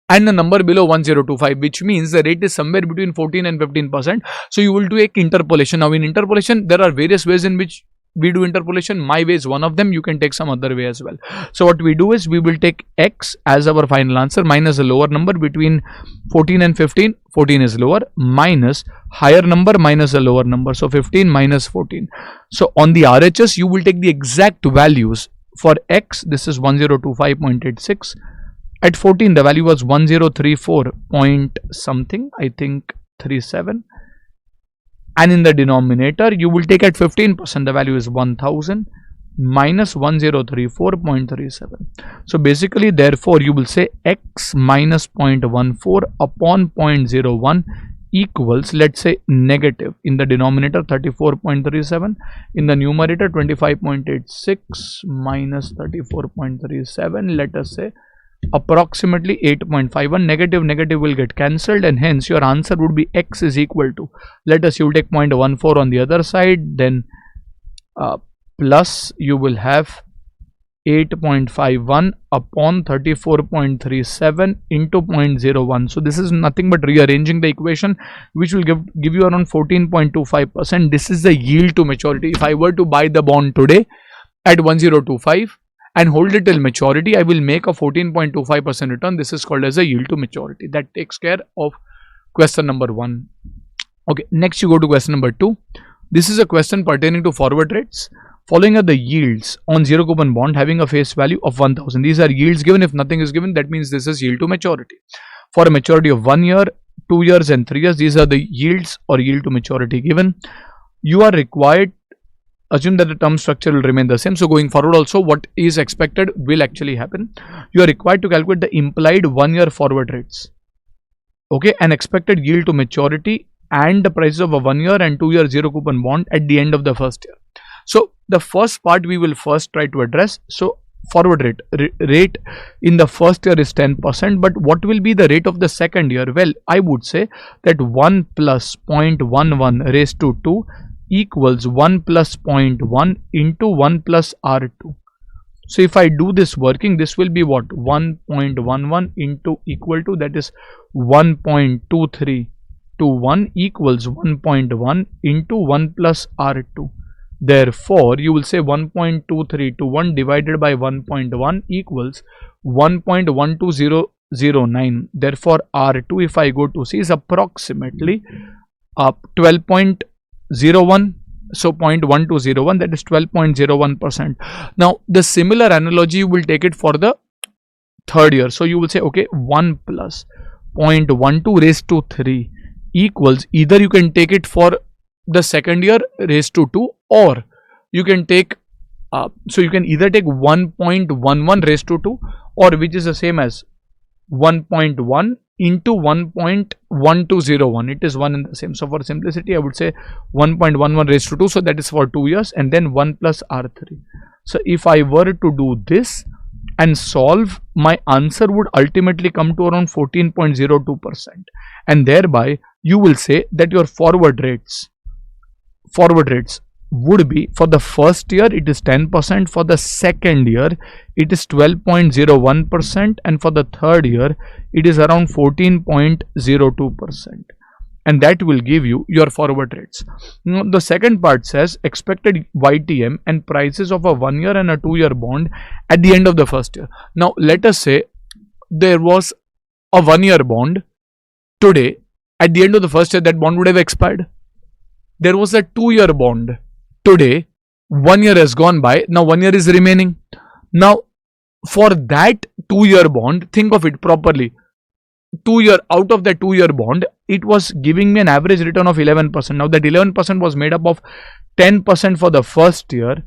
and a number below 1025, which means the rate is somewhere between 14 and 15%. So you will do a interpolation. Now in interpolation, there are various ways in which we do interpolation. My way is one of them. You can take some other way as well. So what we do is we will take X as our final answer minus a lower number between 14 and 15. 14 is lower, minus higher number minus a lower number. So 15 minus 14. So on the RHS, you will take the exact values. For X, this is 1025.86. At 14, the value was 1034 point something, I think 37. And in the denominator, you will take at 15%, the value is 1000 minus 1034.37. So basically, therefore, you will say X minus 0.14 upon 0.01 equals, let's say, negative. In the denominator, 34.37. In the numerator, 25.86 minus 34.37. Let us say approximately 8.51. Negative will get cancelled, and hence your answer would be X is equal to, let us, you will take 0.14 on the other side, then plus you will have 8.51 upon 34.37 into 0.01. So this is nothing but rearranging the equation, which will give you around 14.25%. This is the yield to maturity. If I were to buy the bond today at 1025 and hold it till maturity, I will make a 14.25% return. This is called as a yield to maturity. That takes care of question number 1. Okay, next you go to question number 2. This is a question pertaining to forward rates. Following are the yields on zero coupon bond having a face value of 1000. These are yields given. If nothing is given, that means this is yield to maturity. For a maturity of 1 year, 2 years and 3 years, these are the yields or yield to maturity given. You are required, assume that the term structure will remain the same. So going forward also, what is expected will actually happen. You are required to calculate the implied 1 year forward rates. Okay, and expected yield to maturity and the prices of a 1 year and 2 year zero coupon bond at the end of the first year. So the first part we will first try to address. So forward rate in the first year is 10%, but what will be the rate of the second year? Well, I would say that 1 plus 0.11 raised to 2 equals 1 plus 0.1 into 1 plus R2. So if I do this working, this will be what? 1.11 into equal to, that is 1.2321 equals 1.1 into 1 plus R2. Therefore, you will say 1.2321 divided by 1.1 equals 1.12009. Therefore, R2, if I go to see, is approximately 12.01. So 0.1201, that is 12.01%. Now, the similar analogy you will take it for the third year. So you will say, okay, 1 plus 0.12 raised to 3 equals, either you can take it for the second year raised to 2, or you can take So you can either take 1.11 raised to 2, or which is the same as 1.1 into 1.1201. It is one and the same. So for simplicity, I would say 1.11 raised to 2. So that is for 2 years, and then 1 plus R3. So if I were to do this and solve, my answer would ultimately come to around 14.02%. And thereby you will say that your forward rates would be, for the first year it is 10%, for the second year it is 12.01%, and for the third year it is around 14.02%, and that will give you your forward rates. Now the second part says expected YTM and prices of a 1 year and a 2 year bond at the end of the first year. Now let us say there was a 1 year bond today. At the end of the first year, that bond would have expired. There was a 2 year bond today. 1 year has gone by. Now 1 year is remaining. Now for that 2 year bond, think of it properly. 2 year, out of that 2 year bond, it was giving me an average return of 11%. Now that 11% was made up of 10% for the first year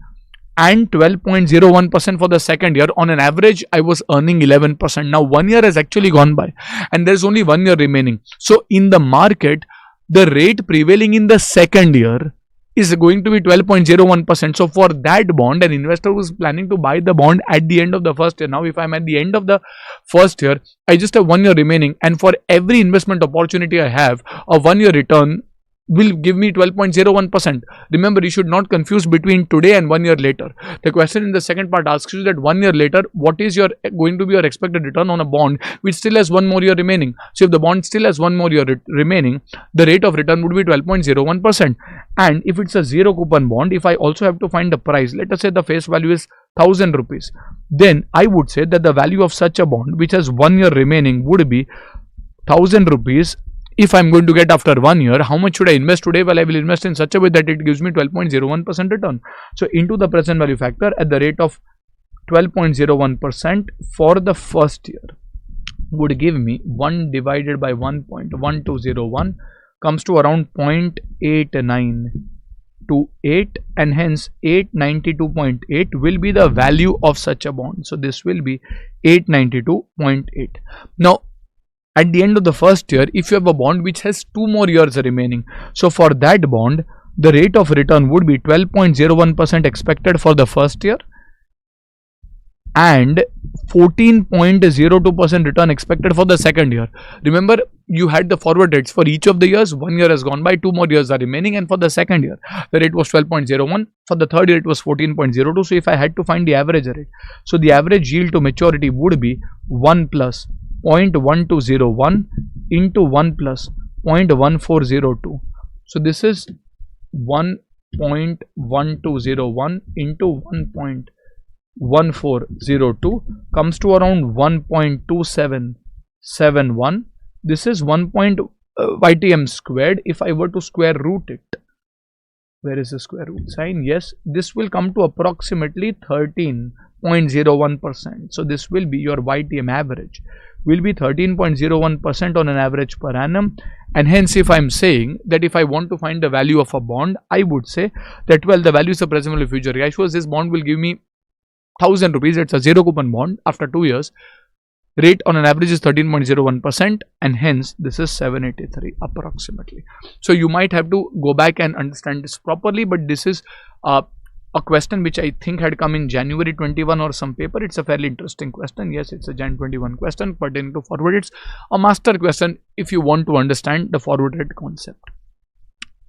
and 12.01% for the second year. On an average, I was earning 11%. Now 1 year has actually gone by and there is only 1 year remaining. So in the market, the rate prevailing in the second year is going to be 12.01%. So for that bond, an investor was planning to buy the bond at the end of the first year. Now if I'm at the end of the first year, I just have 1 year remaining, and for every investment opportunity I have, a 1 year return will give me 12.01%. Remember, you should not confuse between today and 1 year later. The question in the second part asks you that 1 year later, what is going to be your expected return on a bond which still has 1 more year remaining. So if the bond still has 1 more year remaining, the rate of return would be 12.01%. And if it's a zero coupon bond, if I also have to find the price, let us say the face value is 1000 rupees, then I would say that the value of such a bond which has 1 year remaining would be 1000 rupees. If I'm going to get after 1 year, how much should I invest today? Well, I will invest in such a way that it gives me 12.01% return. So into the present value factor at the rate of 12.01% for the first year would give me 1 divided by 1.1201 comes to around 0.8928, and hence 892.8 will be the value of such a bond. So this will be 892.8. Now at the end of the first year, if you have a bond which has 2 more years remaining, so for that bond, the rate of return would be 12.01% expected for the first year and 14.02% return expected for the second year. Remember, you had the forward rates for each of the years. 1 year has gone by, 2 more years are remaining, and for the second year, the rate was 12.01. For the third year, it was 14.02. So if I had to find the average rate, so the average yield to maturity would be 1 plus 0.1201 into 1 plus 0.1402. So this is 1.1201 into 1.1402 comes to around 1.2771. This is 1. YTM squared. If I were to square root it, where is the square root sign? Yes, this will come to approximately 13.01%. So this will be your YTM average, will be 13.01% on an average per annum. And hence, if I'm saying that if I want to find the value of a bond, I would say that, well, the value is the present value of future cash flows. This bond will give me 1000 rupees. It's a zero coupon bond after 2 years. Rate on an average is 13.01%, and hence this is 783 approximately. So you might have to go back and understand this properly, but this is a question which I think had come in January 21 or some paper. It's a fairly interesting question. Yes, it's a Jan 21 question pertaining to forward. It's a master question if you want to understand the forward rate concept.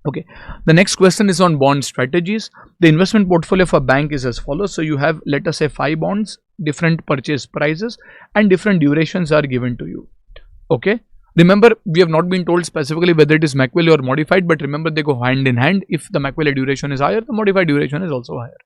Okay, the next question is on bond strategies. The investment portfolio of a bank is as follows. So you have, let us say, 5 bonds, different purchase prices and different durations are given to you. Okay, remember, we have not been told specifically whether it is Machiavelli or modified, but remember, they go hand in hand. If the Machiavelli duration is higher, the modified duration is also higher.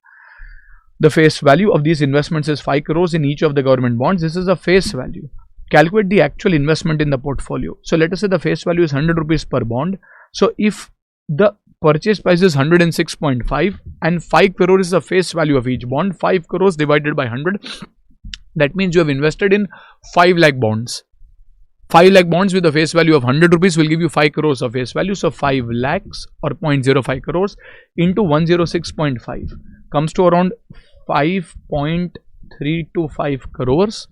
The face value of these investments is 5 crores in each of the government bonds. This is a face value. Calculate the actual investment in the portfolio. So let us say the face value is 100 rupees per bond. So if the purchase price is 106.5 and 5 crore is the face value of each bond, 5 crores divided by 100, that means you have invested in 5 lakh bonds. 5 lakh bonds with a face value of 100 rupees will give you 5 crores of face value. So 5 lakhs or 0.05 crores into 106.5 comes to around 5.325 crores.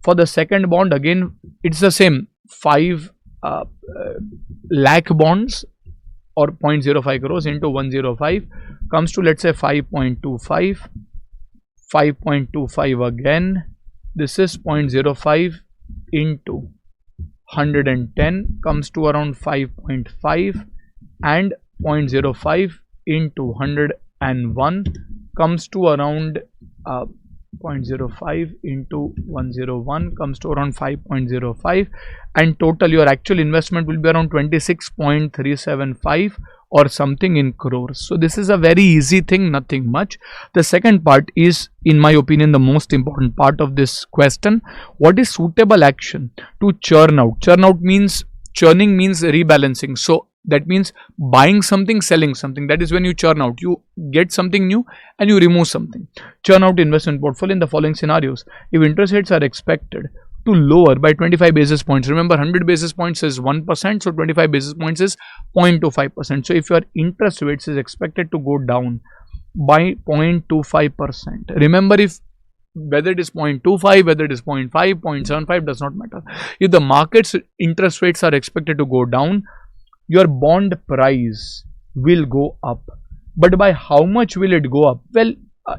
For the second bond, again it's the same, 5 lakh bonds or 0.05 crores into 105 comes to, let's say, 5.25. 5.25 again, this is 0.05 into 110 comes to around 5.5, and 0.05 into 101 comes to around 0.05 into 101 comes to around 5.05, and total your actual investment will be around 26.375 or something in crores. So this is a very easy thing, nothing much. The second part is, in my opinion, the most important part of this question. What is suitable action to churn out? Churning means rebalancing. So that means buying something, selling something. That is when you churn out. You get something new and you remove something. Churn out investment portfolio in the following scenarios. If interest rates are expected to lower by 25 basis points. Remember, 100 basis points is 1%, so 25 basis points is 0.25%. So if your interest rates is expected to go down by 0.25%, remember, if whether it is 0.25, whether it is 0.5, 0.75, does not matter. If the market's interest rates are expected to go down, your bond price will go up. But by how much will it go up? Well,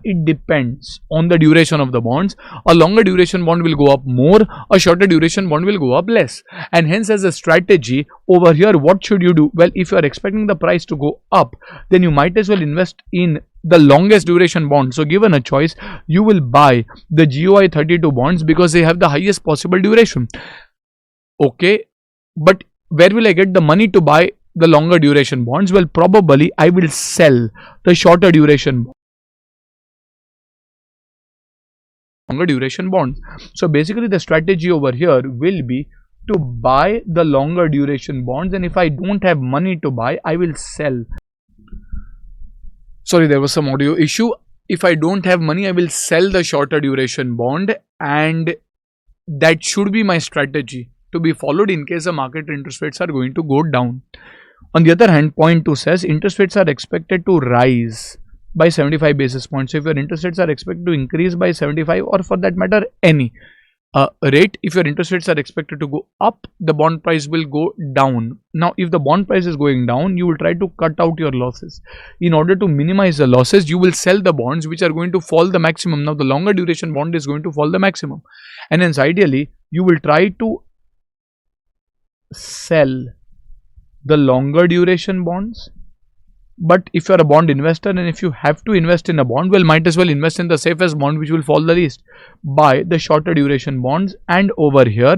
it depends on the duration of the bonds. A longer duration bond will go up more, a shorter duration bond will go up less. And hence, as a strategy over here, what should you do? Well, if you are expecting the price to go up, then you might as well invest in the longest duration bond. So given a choice, you will buy the GOI 32 bonds because they have the highest possible duration. Okay, but where will I get the money to buy the longer duration bonds? Well, probably I will sell the shorter duration bonds. Longer duration bonds. So basically the strategy over here will be to buy the longer duration bonds, and if I don't have money to buy, I will sell. Sorry, there was some audio issue. If I don't have money, I will sell the shorter duration bond, and that should be my strategy to be followed in case the market interest rates are going to go down. On the other hand, point 2 says interest rates are expected to rise by 75 basis points. So if your interest rates are expected to increase by 75, or for that matter any rate, if your interest rates are expected to go up, the bond price will go down. Now if the bond price is going down, you will try to cut out your losses. In order to minimize the losses, you will sell the bonds which are going to fall the maximum. Now the longer duration bond is going to fall the maximum, and hence ideally you will try to sell the longer duration bonds. But if you are a bond investor, and if you have to invest in a bond, well, might as well invest in the safest bond which will fall the least. Buy the shorter duration bonds, and over here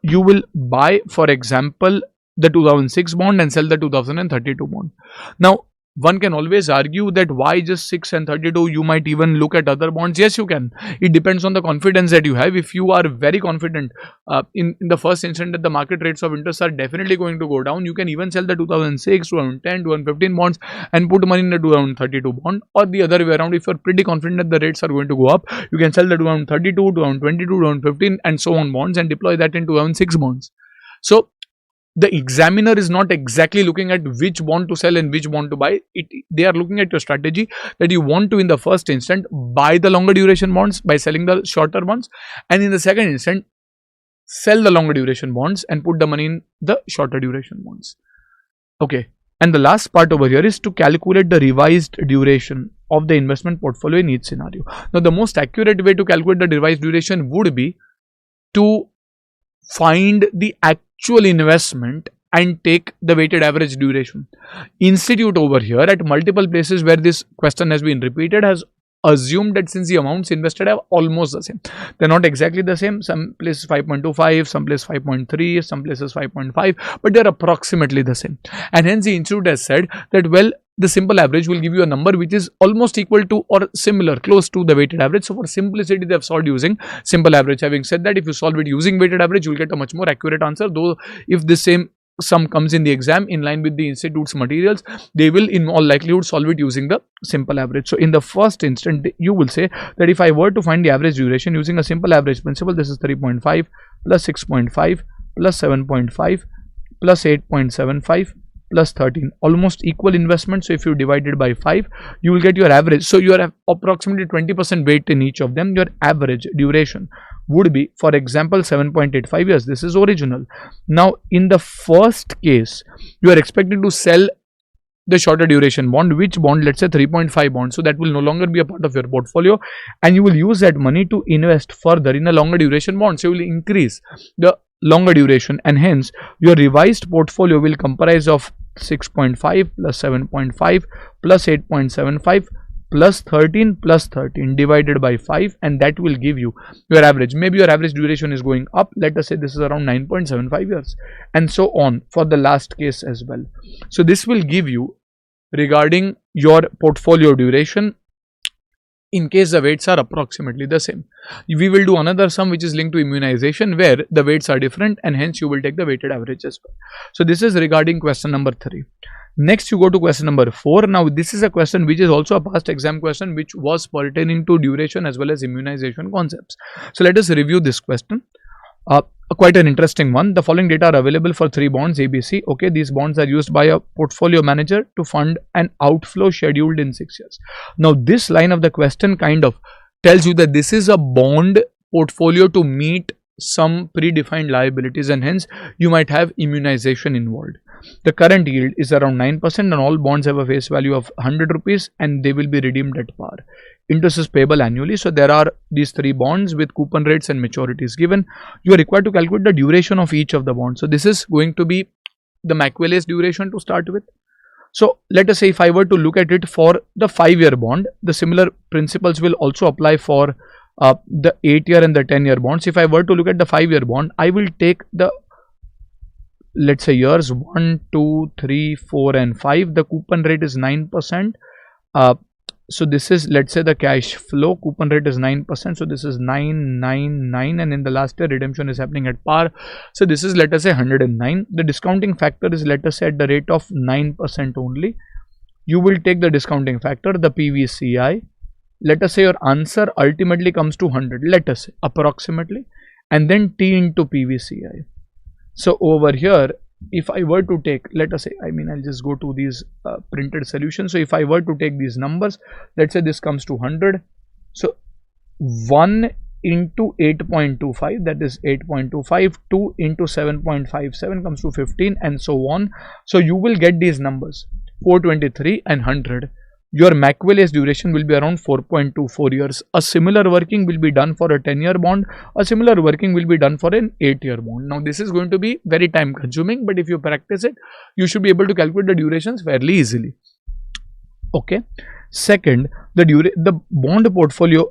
you will buy, for example, the 2006 bond and sell the 2032 bond. Now one can always argue that why just 6 and 32, you might even look at other bonds. Yes, you can. It depends on the confidence that you have. If you are very confident in the first instant that the market rates of interest are definitely going to go down, you can even sell the 2006, 2010, 2015 bonds and put money in the 2032 bond. Or the other way around, if you are pretty confident that the rates are going to go up, you can sell the 2032, 2022, 2015 and so on bonds and deploy that in 2006 bonds. So the examiner is not exactly looking at which bond to sell and which bond to buy. They are looking at your strategy, that you want to, in the first instant, buy the longer duration bonds by selling the shorter ones, and in the second instant, sell the longer duration bonds and put the money in the shorter duration bonds. Okay, and the last part over here is to calculate the revised duration of the investment portfolio in each scenario. Now the most accurate way to calculate the revised duration would be to find the actual investment and take the weighted average duration. Institute over here at multiple places where this question has been repeated has assumed that since the amounts invested are almost the same, they're not exactly the same. Some places 5.25, some places 5.3, some places 5.5, but they're approximately the same. And hence the institute has said that, well, the simple average will give you a number which is almost equal to or similar, close to the weighted average. So for simplicity, they have solved using simple average. Having said that, if you solve it using weighted average, you will get a much more accurate answer. Though if the same sum comes in the exam in line with the institute's materials, they will in all likelihood solve it using the simple average. So in the first instant, you will say that if I were to find the average duration using a simple average principle, this is 3.5 plus 6.5 plus 7.5 plus 8.75 plus 13, almost equal investment. So if you divide it by 5, you will get your average. So you have approximately 20% weight in each of them. Your average duration would be, for example, 7.85 years. This is original. Now in the first case, you are expected to sell the shorter duration bond. Which bond? Let's say 3.5 bond. So that will no longer be a part of your portfolio, and you will use that money to invest further in a longer duration bond. So you will increase the longer duration, and hence your revised portfolio will comprise of 6.5 plus 7.5 plus 8.75 plus 13 divided by 5, and that will give you your average. Maybe your average duration is going up. Let us say this is around 9.75 years, and so on for the last case as well. So this will give you regarding your portfolio duration in case the weights are approximately the same. We will do another sum which is linked to immunization, where the weights are different, and hence you will take the weighted average as well. So this is regarding question number 3. Next you go to question number 4. Now this is a question which is also a past exam question, which was pertaining to duration as well as immunization concepts. So let us review this question. Quite an interesting one. The following data are available for 3 bonds ABC. Okay, these bonds are used by a portfolio manager to fund an outflow scheduled in 6 years. Now this line of the question kind of tells you that this is a bond portfolio to meet some predefined liabilities, and hence you might have immunization involved. The current yield is around 9%, and all bonds have a face value of 100 rupees, and they will be redeemed at par. Interest is payable annually. So there are these 3 bonds with coupon rates and maturities given. You are required to calculate the duration of each of the bonds. So this is going to be the Machiavelli's duration to start with. So let us say if I were to look at it for the 5-year bond, the similar principles will also apply for the 8-year and the 10-year bonds. If I were to look at the 5-year bond, I will take the, let's say, years 1, 2, 3, 4 and 5. The coupon rate is 9%. So this is, let's say, the cash flow. Coupon rate is 9%. So this is 999, and in the last year redemption is happening at par. So this is, let us say, 109. The discounting factor is, let us say, at the rate of 9% only. You will take the discounting factor, the PVCI. Let us say your answer ultimately comes to 100, let us say, approximately, and then T into PVCI. So over here, if I were to take, let us say, I'll just go to these printed solutions. So if I were to take these numbers, let's say this comes to 100. So 1 into 8.25, that is 8.25, 2 into 7.57 comes to 15, and so on. So you will get these numbers, 423 and 100. Your Machiavelli's duration will be around 4.24 years. A similar working will be done for a 10-year bond. A similar working will be done for an 8-year bond. Now this is going to be very time consuming, but if you practice it, you should be able to calculate the durations fairly easily. Okay. Second, the bond portfolio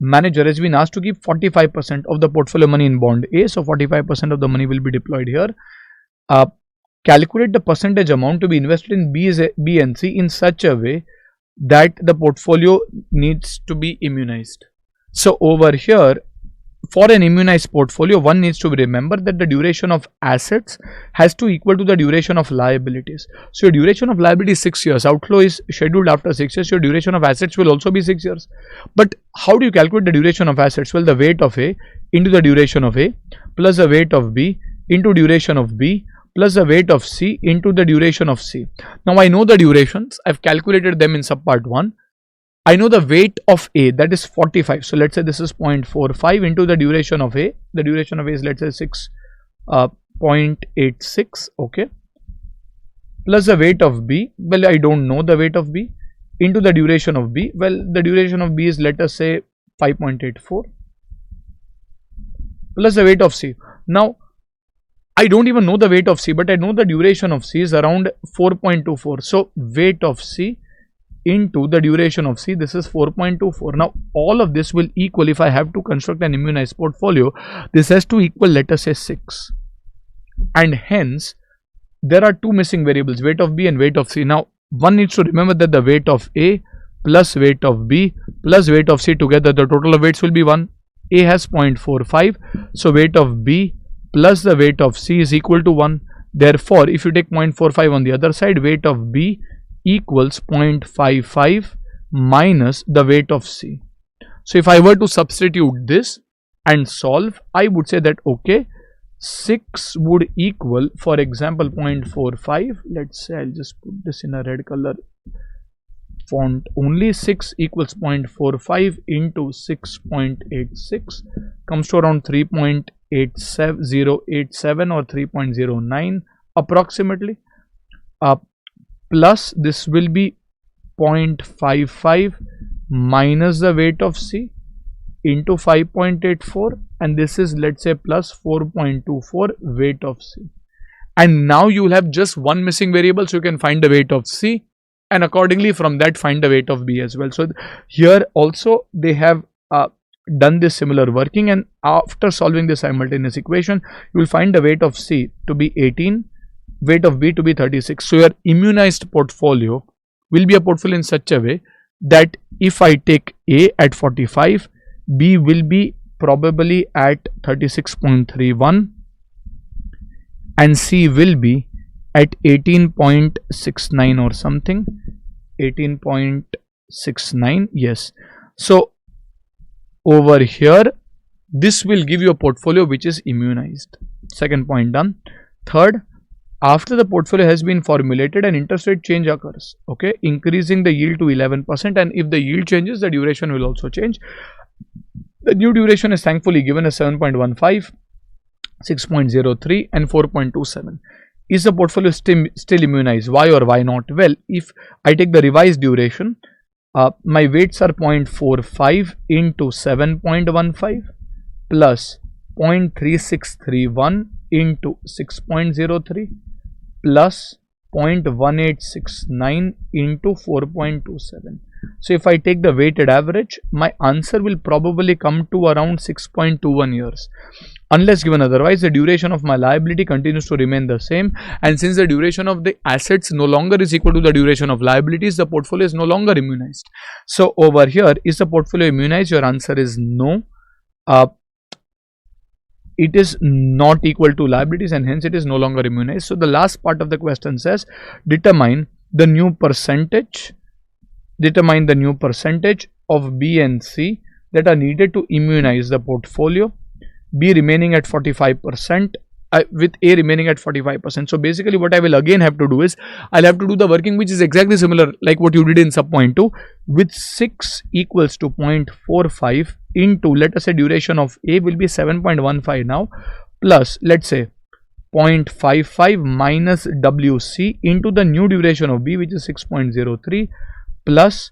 manager has been asked to keep 45% of the portfolio money in bond A. So 45% of the money will be deployed here. Calculate the percentage amount to be invested in B and C in such a way that the portfolio needs to be immunized. So over here, for an immunized portfolio, one needs to remember that the duration of assets has to equal to the duration of liabilities. So your duration of liability is 6 years. Outflow is scheduled after 6 years. Your duration of assets will also be 6 years. But how do you calculate the duration of assets? Well, the weight of A into the duration of A plus the weight of B into duration of B plus the weight of C into the duration of C. Now I know the durations. I've calculated them in subpart 1. I know the weight of A, that is 45. So let's say this is 0.45 into the duration of A. The duration of A is, let's say, 6.86. Okay. Plus the weight of B. Well, I don't know the weight of B. Into the duration of B. Well, the duration of B is, let us say, 5.84. Plus the weight of C. Now, I don't even know the weight of C, but I know the duration of C is around 4.24. So weight of C into the duration of C, this is 4.24. Now all of this will equal, if I have to construct an immunized portfolio, this has to equal, let us say, 6. And hence there are 2 missing variables, weight of B and weight of C. Now one needs to remember that the weight of A plus weight of B plus weight of C together, the total of weights will be 1. A has 0.45. So weight of B plus the weight of C is equal to 1. Therefore, if you take 0.45 on the other side, weight of B equals 0.55 minus the weight of C. So if I were to substitute this and solve, I would say that, okay, 6 would equal, for example, 0.45. Let's say I'll just put this in a red color font only. 6 equals 0.45 into 6.86 comes to around 3.87 or 3.09 approximately. Plus this will be 0.55 minus the weight of C into 5.84, and this is, let's say, plus 4.24 weight of C. And now you will have just one missing variable, so you can find the weight of C, and accordingly from that find the weight of B as well. So here also they have done this similar working, and after solving the simultaneous equation, you will find the weight of C to be 18, weight of B to be 36. So your immunized portfolio will be a portfolio in such a way that if I take A at 45, B will be probably at 36.31 and C will be at 18.69 or something, 18.69. yes. So over here this will give you a portfolio which is immunized. Second point done. Third, after the portfolio has been formulated, an interest rate change occurs, okay, increasing the yield to 11%, and if the yield changes, the duration will also change. The new duration is thankfully given as 7.15, 6.03 and 4.27. Is the portfolio still immunized? Why or why not? Well, if I take the revised duration, my weights are 0.45 into 7.15 plus 0.3631 into 6.03 plus 0.1869 into 4.27. So if I take the weighted average, my answer will probably come to around 6.21 years. Unless given otherwise, the duration of my liability continues to remain the same, and since the duration of the assets no longer is equal to the duration of liabilities, the portfolio is no longer immunized. So over here, is the portfolio immunized? Your answer is no. It is not equal to liabilities, and hence it is no longer immunized. So the last part of the question says, determine the new percentage of B and C that are needed to immunize the portfolio, B remaining at 45%, with A remaining at 45%. So basically what I will again have to do is, I'll have to do the working which is exactly similar like what you did in sub point 2, with 6 equals to 0.45 into, let us say, duration of A will be 7.15 now, plus let's say 0.55 minus WC into the new duration of B, which is 6.03, plus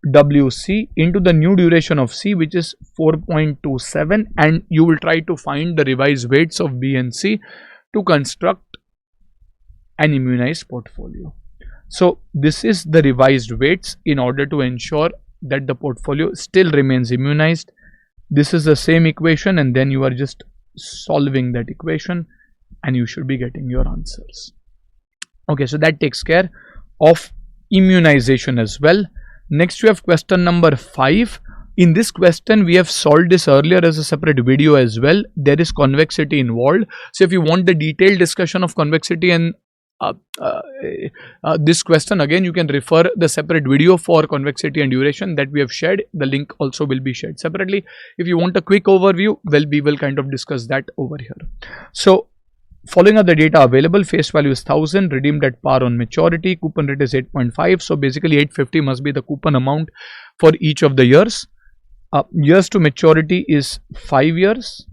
WC into the new duration of C, which is 4.27, and you will try to find the revised weights of B and C to construct an immunized portfolio. So this is the revised weights in order to ensure that the portfolio still remains immunized. This is the same equation, and then you are just solving that equation and you should be getting your answers. Okay, so that takes care of immunization as well. Next we have question number 5. In this question we have solved this earlier as a separate video as well. There is convexity involved. So if you want the detailed discussion of convexity and this question, again you can refer the separate video for convexity and duration that we have shared. The link also will be shared separately. If you want a quick overview, well, we will kind of discuss that over here. So following are the data available. Face value is 1000, redeemed at par on maturity, coupon rate is 8.5, so basically 850 must be the coupon amount for each of the years. Years to maturity is 5 years,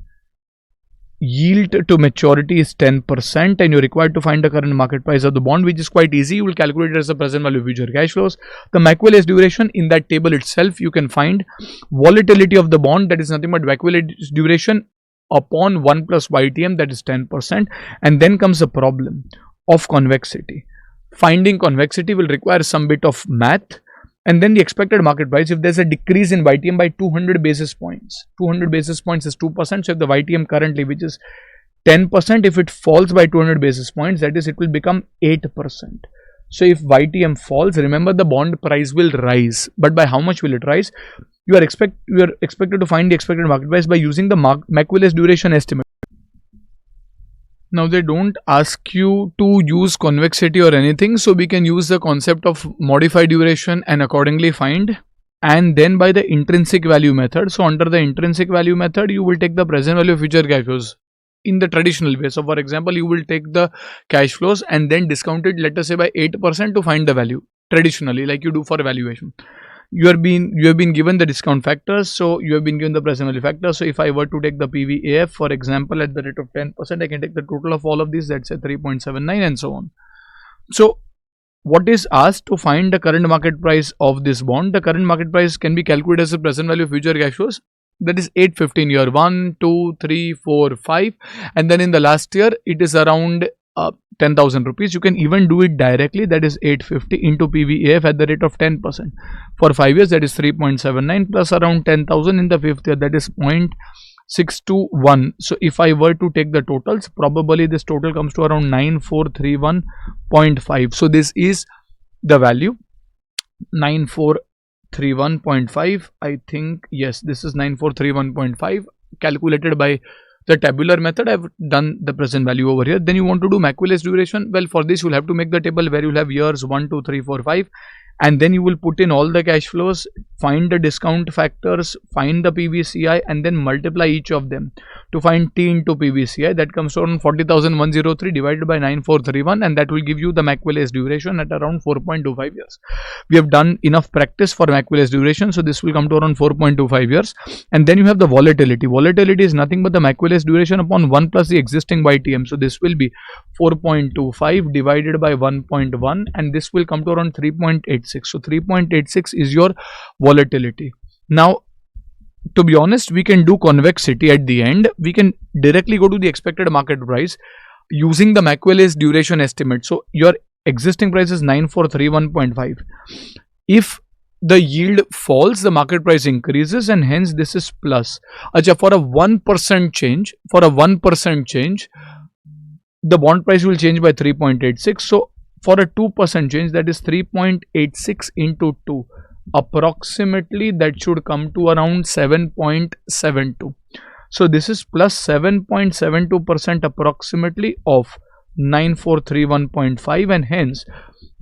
yield to maturity is 10%, and you're required to find the current market price of the bond, which is quite easy. You will calculate it as the present value of future cash flows. The Machiavelli's duration, in that table itself you can find volatility of the bond, that is nothing but Machiavelli's duration upon 1 plus YTM, that is 10%, and then comes the problem of convexity. Finding convexity will require some bit of math, and then the expected market price. If there's a decrease in YTM by 200 basis points, 200 basis points is 2%, so if the YTM currently, which is 10%, if it falls by 200 basis points, that is, it will become 8%. So if YTM falls, remember the bond price will rise, but by how much will it rise? You are expected to find the expected market price by using the Machiavelli's duration estimate. Now they don't ask you to use convexity or anything, so we can use the concept of modified duration and accordingly find, and then by the intrinsic value method. So under the intrinsic value method, you will take the present value of future cash flows. in the traditional way. So for example, you will take the cash flows and then discount it, let us say by 8% to find the value traditionally, like you do for valuation. You have been given the discount factors, so you have been given the present value factors. So if I were to take the PVAF, for example, at the rate of 10%, I can take the total of all of these, that's a 3.79 and so on. So what is asked to find the current market price of this bond? The current market price can be calculated as the present value of future cash flows. That is 850 in year 1, 2, 3, 4, 5, and then in the last year it is around 10,000 rupees. You can even do it directly, that is 850 into PVAF at the rate of 10%. For 5 years, that is 3.79 plus around 10,000 in the 5th year, that is 0.621. So if I were to take the totals, probably this total comes to around 9431.5. So this is the value, 9431.5. I think, yes, this is 9431.5 calculated by the tabular method. I've done the present value over here. Then you want to do Macaulay duration. Well, for this you'll have to make the table where you'll have years 1, 2, 3, 4, 5, and then you will put in all the cash flows, find the discount factors, find the PVCI, and then multiply each of them to find T into PVCI. That comes to around 40,103 divided by 9431, and that will give you the Macaulay duration at around 4.25 years. We have done enough practice for Macaulay duration, so this will come to around 4.25 years. And then you have the volatility. Volatility is nothing but the Macaulay duration upon 1 plus the existing YTM. So this will be 4.25 divided by 1.1, and this will come to around 3.86. So 3.86 is your volatility. Now, to be honest, we can do convexity at the end. We can directly go to the expected market price using the Macaulay duration estimate. So your existing price is 9431.5. If the yield falls, the market price increases, and hence this is plus. Acha, for a 1% change, the bond price will change by 3.86. So for a 2% change, that is 3.86 into 2. Approximately that should come to around 7.72. So this is plus 7.72% approximately of 9431.5, and hence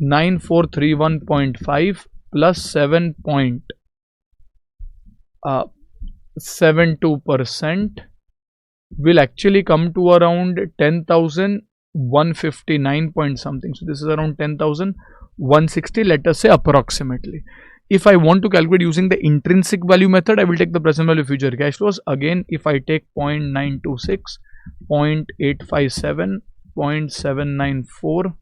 9431.5 plus 7.72% will actually come to around 10,159 point something. So this is around 10,160, let us say approximately. If I want to calculate using the intrinsic value method, I will take the present value of future cash flows. Again, if I take 0.926, 0.857, 0.794,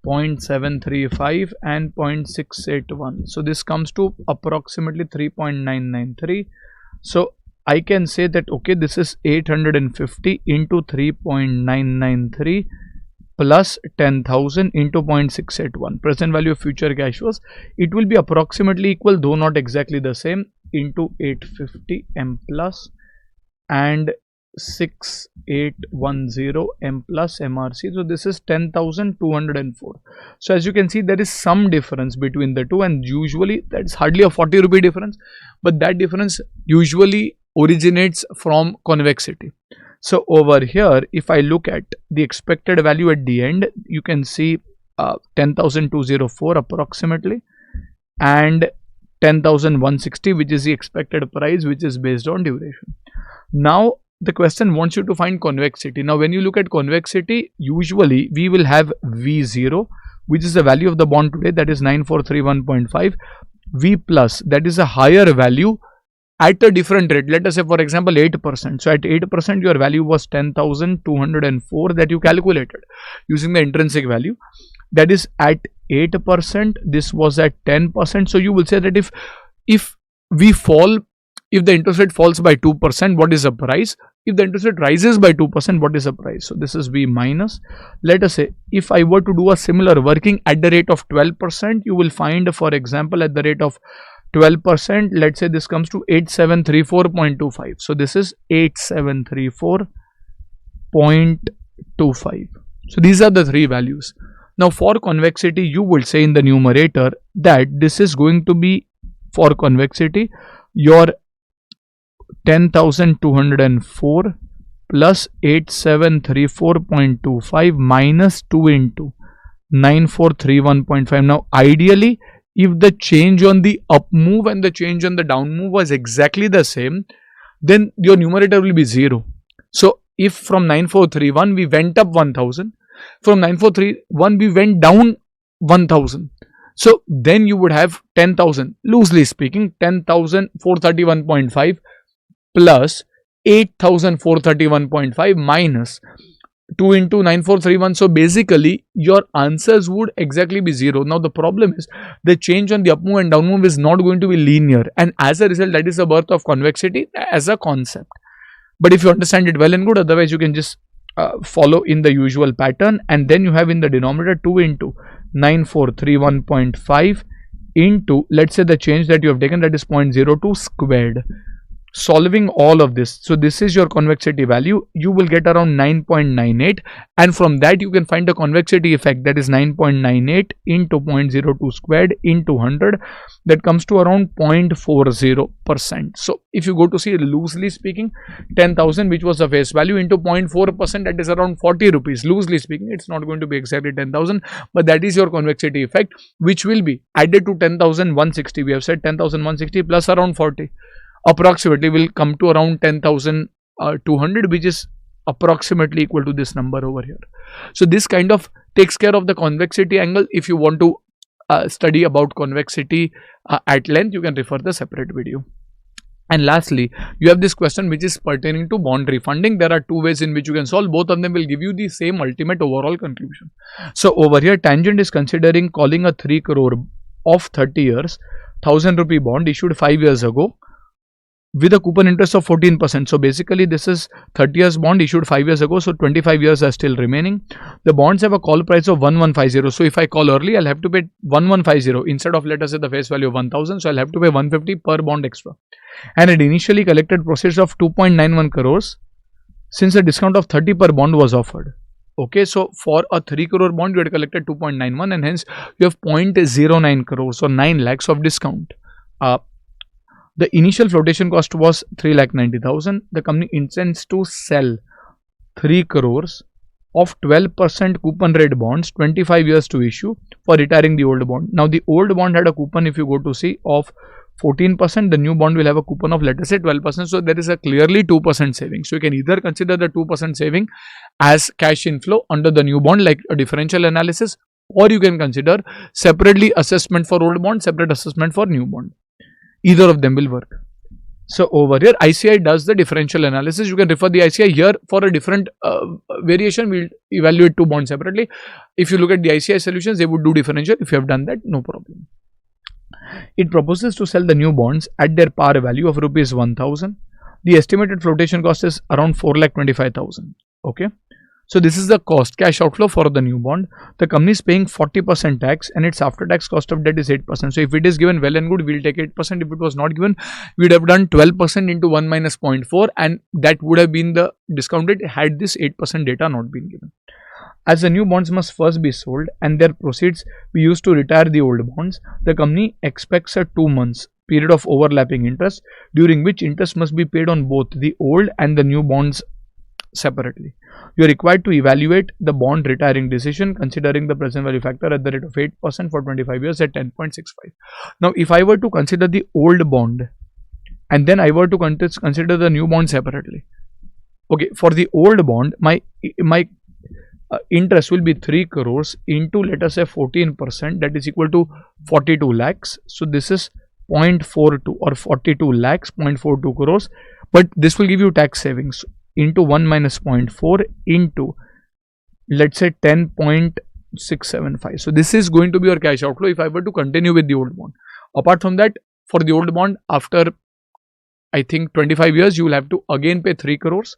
0.735 and 0.681. So this comes to approximately 3.993. So I can say that, okay, this is 850 into 3.993 plus 10,000 into 0.681. Present value of future cash flows. It will be approximately equal, though not exactly the same, into 850 M plus and 6810 M plus MRC. So this is 10,204. So as you can see, there is some difference between the two, and usually that's hardly a 40 rupee difference, but that difference usually originates from convexity. So over here, if I look at the expected value at the end, you can see 10,204 approximately, and 10,160, which is the expected price, which is based on duration. Now the question wants you to find convexity. Now when you look at convexity, usually we will have V0, which is the value of the bond today, that is 9431.5, V plus, that is a higher value at a different rate. Let us say, for example, 8%. So at 8%, your value was 10,204 that you calculated using the intrinsic value. That is at 8%. This was at 10%. So you will say that if the interest rate falls by 2%, what is the price? If the interest rate rises by 2%, what is the price? So this is V minus. Let us say, if I were to do a similar working at the rate of 12%, you will find, for example, at the rate of 12%, let's say this comes to 8734.25. So this is 8734.25. So these are the three values. Now for convexity, you will say in the numerator that this is going to be, for convexity, your 10,204 plus 8734.25 minus 2 into 9431.5. Now ideally, if the change on the up move and the change on the down move was exactly the same, then your numerator will be 0. So if from 9431 we went up 1000, from 9431 we went down 1000. So then you would have 10,000, loosely speaking, 10,431.5 plus 8,431.5 minus 2 into 9431. So basically your answers would exactly be 0. Now the problem is the change on the up move and down move is not going to be linear, and as a result that is the birth of convexity as a concept. But if you understand it well and good, otherwise you can just follow in the usual pattern, and then you have in the denominator 2 into 9431.5 into, let's say, the change that you have taken, that is 0.02 squared. Solving all of this, so this is your convexity value, you will get around 9.98, and from that you can find the convexity effect, that is 9.98 into 0.02 squared into 100, that comes to around 0.40%. So if you go to see, loosely speaking, 10,000, which was the face value, into 0.4%, that is around 40 rupees. Loosely speaking, it's not going to be exactly 10,000, but that is your convexity effect, which will be added to 10,160. We have said 10,160 plus around 40, approximately will come to around 10,200, which is approximately equal to this number over here. So this kind of takes care of the convexity angle. If you want to study about convexity at length, you can refer the separate video. And lastly, you have this question which is pertaining to bond refunding. There are two ways in which you can solve. Both of them will give you the same ultimate overall conclusion. So over here, Tangent is considering calling a 3 crore of 30 years 1000 rupee bond issued 5 years ago with a coupon interest of 14%. So basically this is 30 years bond issued 5 years ago, so 25 years are still remaining. The bonds have a call price of 1150. So if I call early, I'll have to pay 1150 instead of, let us say, the face value of 1000. So I'll have to pay 150 per bond extra. And it initially collected proceeds of 2.91 crores since a discount of 30 per bond was offered. Okay, so for a 3 crore bond, you had collected 2.91, and hence you have 0.09 crores or 9 lakhs of discount. The initial flotation cost was 3,90,000. The company intends to sell 3 crores of 12% coupon rate bonds, 25 years to issue, for retiring the old bond. Now the old bond had a coupon, if you go to see, of 14%. The new bond will have a coupon of, let us say, 12%. So there is a clearly 2% saving. So you can either consider the 2% saving as cash inflow under the new bond, like a differential analysis, or you can consider separately assessment for old bond, separate assessment for new bond. Either of them will work. So over here, ICI does the differential analysis. You can refer the ICI here. For a different variation, we'll evaluate two bonds separately. If you look at the ICI solutions, they would do differential. If you have done that, no problem. It proposes to sell the new bonds at their par value of rupees 1000. The estimated flotation cost is around 4,25,000. Okay. So this is the cost, cash outflow for the new bond. The company is paying 40% tax, and its after tax cost of debt is 8%. So if it is given, well and good, we'll take 8%. If it was not given, we'd have done 12% into 1 minus 0.4, and that would have been the discounted had this 8% data not been given. As the new bonds must first be sold and their proceeds be used to retire the old bonds, the company expects a 2 months period of overlapping interest, during which interest must be paid on both the old and the new bonds separately. You are required to evaluate the bond retiring decision considering the present value factor at the rate of 8% for 25 years at 10.65. Now, if I were to consider the old bond and then I were to consider the new bond separately, okay, for the old bond, my interest will be 3 crores into, let us say, 14%, that is equal to 42 lakhs. So this is 0.42 or 42 lakhs, 0.42 crores, but this will give you tax savings into 1 minus 0.4 into, let's say, 10.675. So this is going to be your cash outflow if I were to continue with the old bond. Apart from that, for the old bond, after I think 25 years, you will have to again pay 3 crores.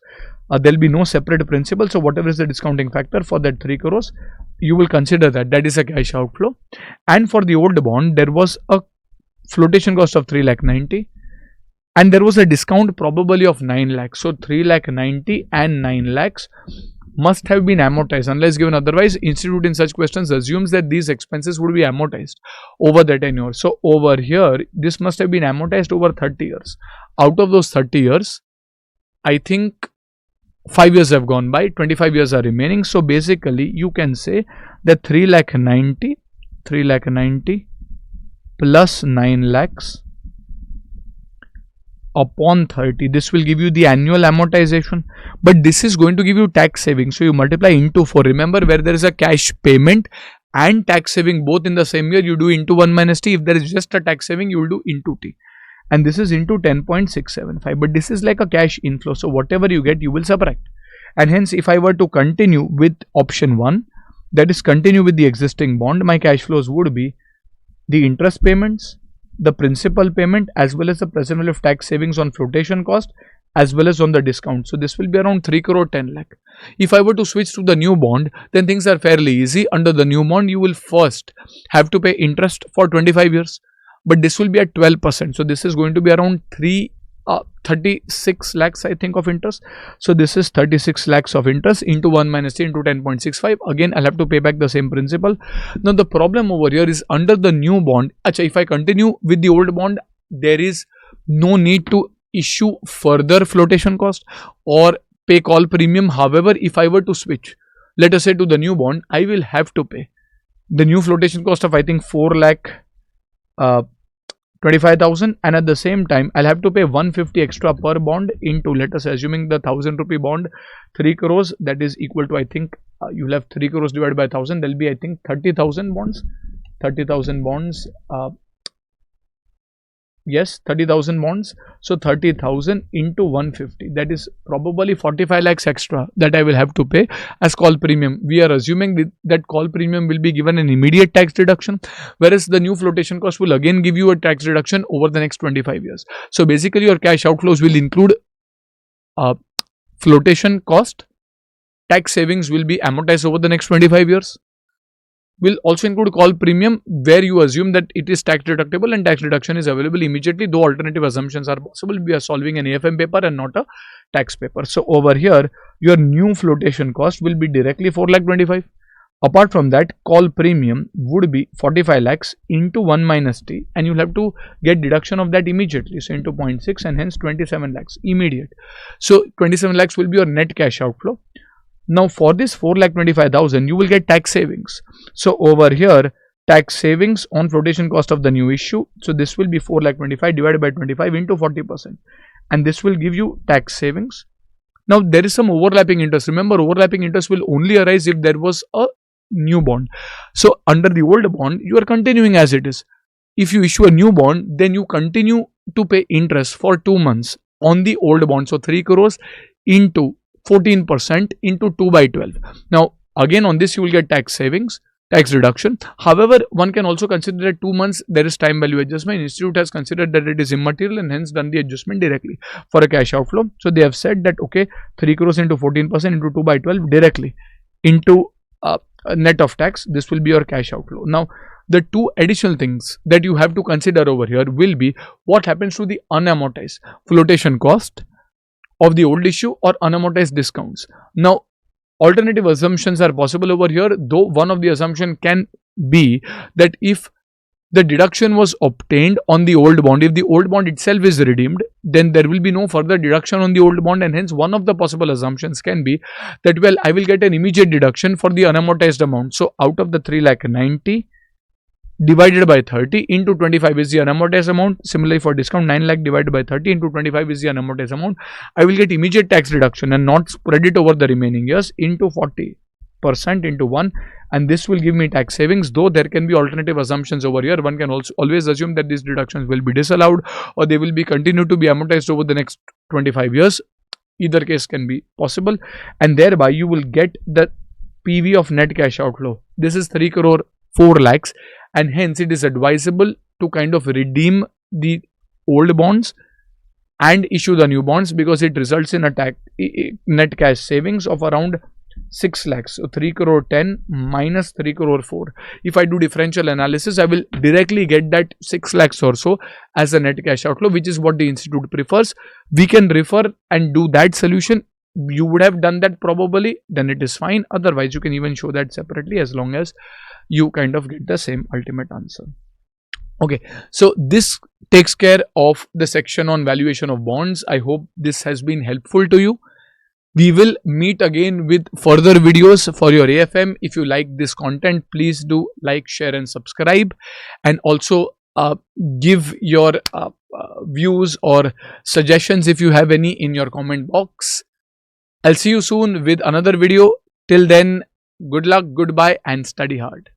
There will be no separate principal. So whatever is the discounting factor for that 3 crores, you will consider that is a cash outflow. And for the old bond, there was a flotation cost of 3,90,000. And there was a discount probably of 9 lakhs. So 3,90,000 and 9 lakhs must have been amortized unless given otherwise. Institute in such questions assumes that these expenses would be amortized over the tenure. So over here, this must have been amortized over 30 years. Out of those 30 years, I think 5 years have gone by, 25 years are remaining. So basically, you can say that 3,90,000 plus 9 lakhs upon 30. This will give you the annual amortization, but this is going to give you tax savings. So you multiply into 4. Remember, where there is a cash payment and tax saving both in the same year, you do into 1 minus t. If there is just a tax saving, you will do into t. And this is into 10.675. But this is like a cash inflow. So whatever you get, you will subtract. And hence, if I were to continue with option 1, that is continue with the existing bond, my cash flows would be the interest payments, the principal payment, as well as the present value of tax savings on flotation cost, as well as on the discount. So this will be around 3 crore 10 lakh. If I were to switch to the new bond, then things are fairly easy. Under the new bond, you will first have to pay interest for 25 years, but this will be at 12%. So this is going to be around 36 lakhs, I think, of interest. So this is 36 lakhs of interest into 1 minus t into 10.65. Again, I'll have to pay back the same principal. Now the problem over here is under the new bond, if I continue with the old bond, there is no need to issue further flotation cost or pay call premium. However, if I were to switch, let us say, to the new bond, I will have to pay the new flotation cost of, I think, 4 lakh 25,000, and at the same time I'll have to pay 150 extra per bond into, let us say, assuming the 1,000 rupee bond, 3 crores, that is equal to, I think, you'll have 3 crores divided by 1,000, there'll be, I think, 30,000 bonds. 30,000 bonds, yes, 30,000 bonds. So 30,000 into 150, that is probably 45 lakhs extra that I will have to pay as call premium. We are assuming that call premium will be given an immediate tax deduction, whereas the new flotation cost will again give you a tax deduction over the next 25 years. So basically your cash outflows will include flotation cost, tax savings will be amortized over the next 25 years, will also include call premium, where you assume that it is tax deductible and tax deduction is available immediately, though alternative assumptions are possible. We are solving an AFM paper and not a tax paper. So over here, your new flotation cost will be directly 4 lakh 25. Apart from that, call premium would be 45 lakhs into 1 minus t, and you'll have to get deduction of that immediately. So into 0.6, and hence 27 lakhs immediate. So 27 lakhs will be your net cash outflow. Now for this 4,25,000, you will get tax savings. So over here, tax savings on flotation cost of the new issue. So this will be 4,25,000 divided by 25 into 40%. And this will give you tax savings. Now there is some overlapping interest. Remember, overlapping interest will only arise if there was a new bond. So under the old bond, you are continuing as it is. If you issue a new bond, then you continue to pay interest for 2 months on the old bond. So 3 crores into 14% into 2 by 12. Now again on this you will get tax savings, tax reduction. However, one can also consider that 2 months there is time value adjustment. Institute has considered that it is immaterial and hence done the adjustment directly for a cash outflow. So they have said that okay, 3 crores into 14% into 2 by 12 directly into net of tax. This will be your cash outflow. Now the two additional things that you have to consider over here will be what happens to the unamortized flotation cost of the old issue or unamortized discounts. Now alternative assumptions are possible over here, though one of the assumption can be that if the deduction was obtained on the old bond, if the old bond itself is redeemed, then there will be no further deduction on the old bond, and hence one of the possible assumptions can be that, well, I will get an immediate deduction for the unamortized amount. So out of the 3,90,000 divided by 30 into 25 is the unamortized amount. Similarly for discount, 9 lakh divided by 30 into 25 is the unamortized amount. I will get immediate tax reduction and not spread it over the remaining years into 40% into 1, and this will give me tax savings, though there can be alternative assumptions over here. One can also always assume that these deductions will be disallowed or they will be continued to be amortized over the next 25 years. Either case can be possible, and thereby you will get the PV of net cash outflow. This is 3 crore 4 lakhs, and hence it is advisable to kind of redeem the old bonds and issue the new bonds, because it results in a net cash savings of around 6 lakhs. So 3 crore 10 minus 3 crore 4. If I do differential analysis, I will directly get that 6 lakhs or so as a net cash outflow, which is what the institute prefers. We can refer and do that solution. You would have done that probably, then it is fine. Otherwise, you can even show that separately, as long as you kind of get the same ultimate answer. Okay, so this takes care of the section on valuation of bonds. I hope this has been helpful to you. We will meet again with further videos for your AFM. If you like this content, please do like, share and subscribe, and also uh, give your views or suggestions if you have any in your comment box. I'll see you soon with another video. Till then, good luck, goodbye, and study hard.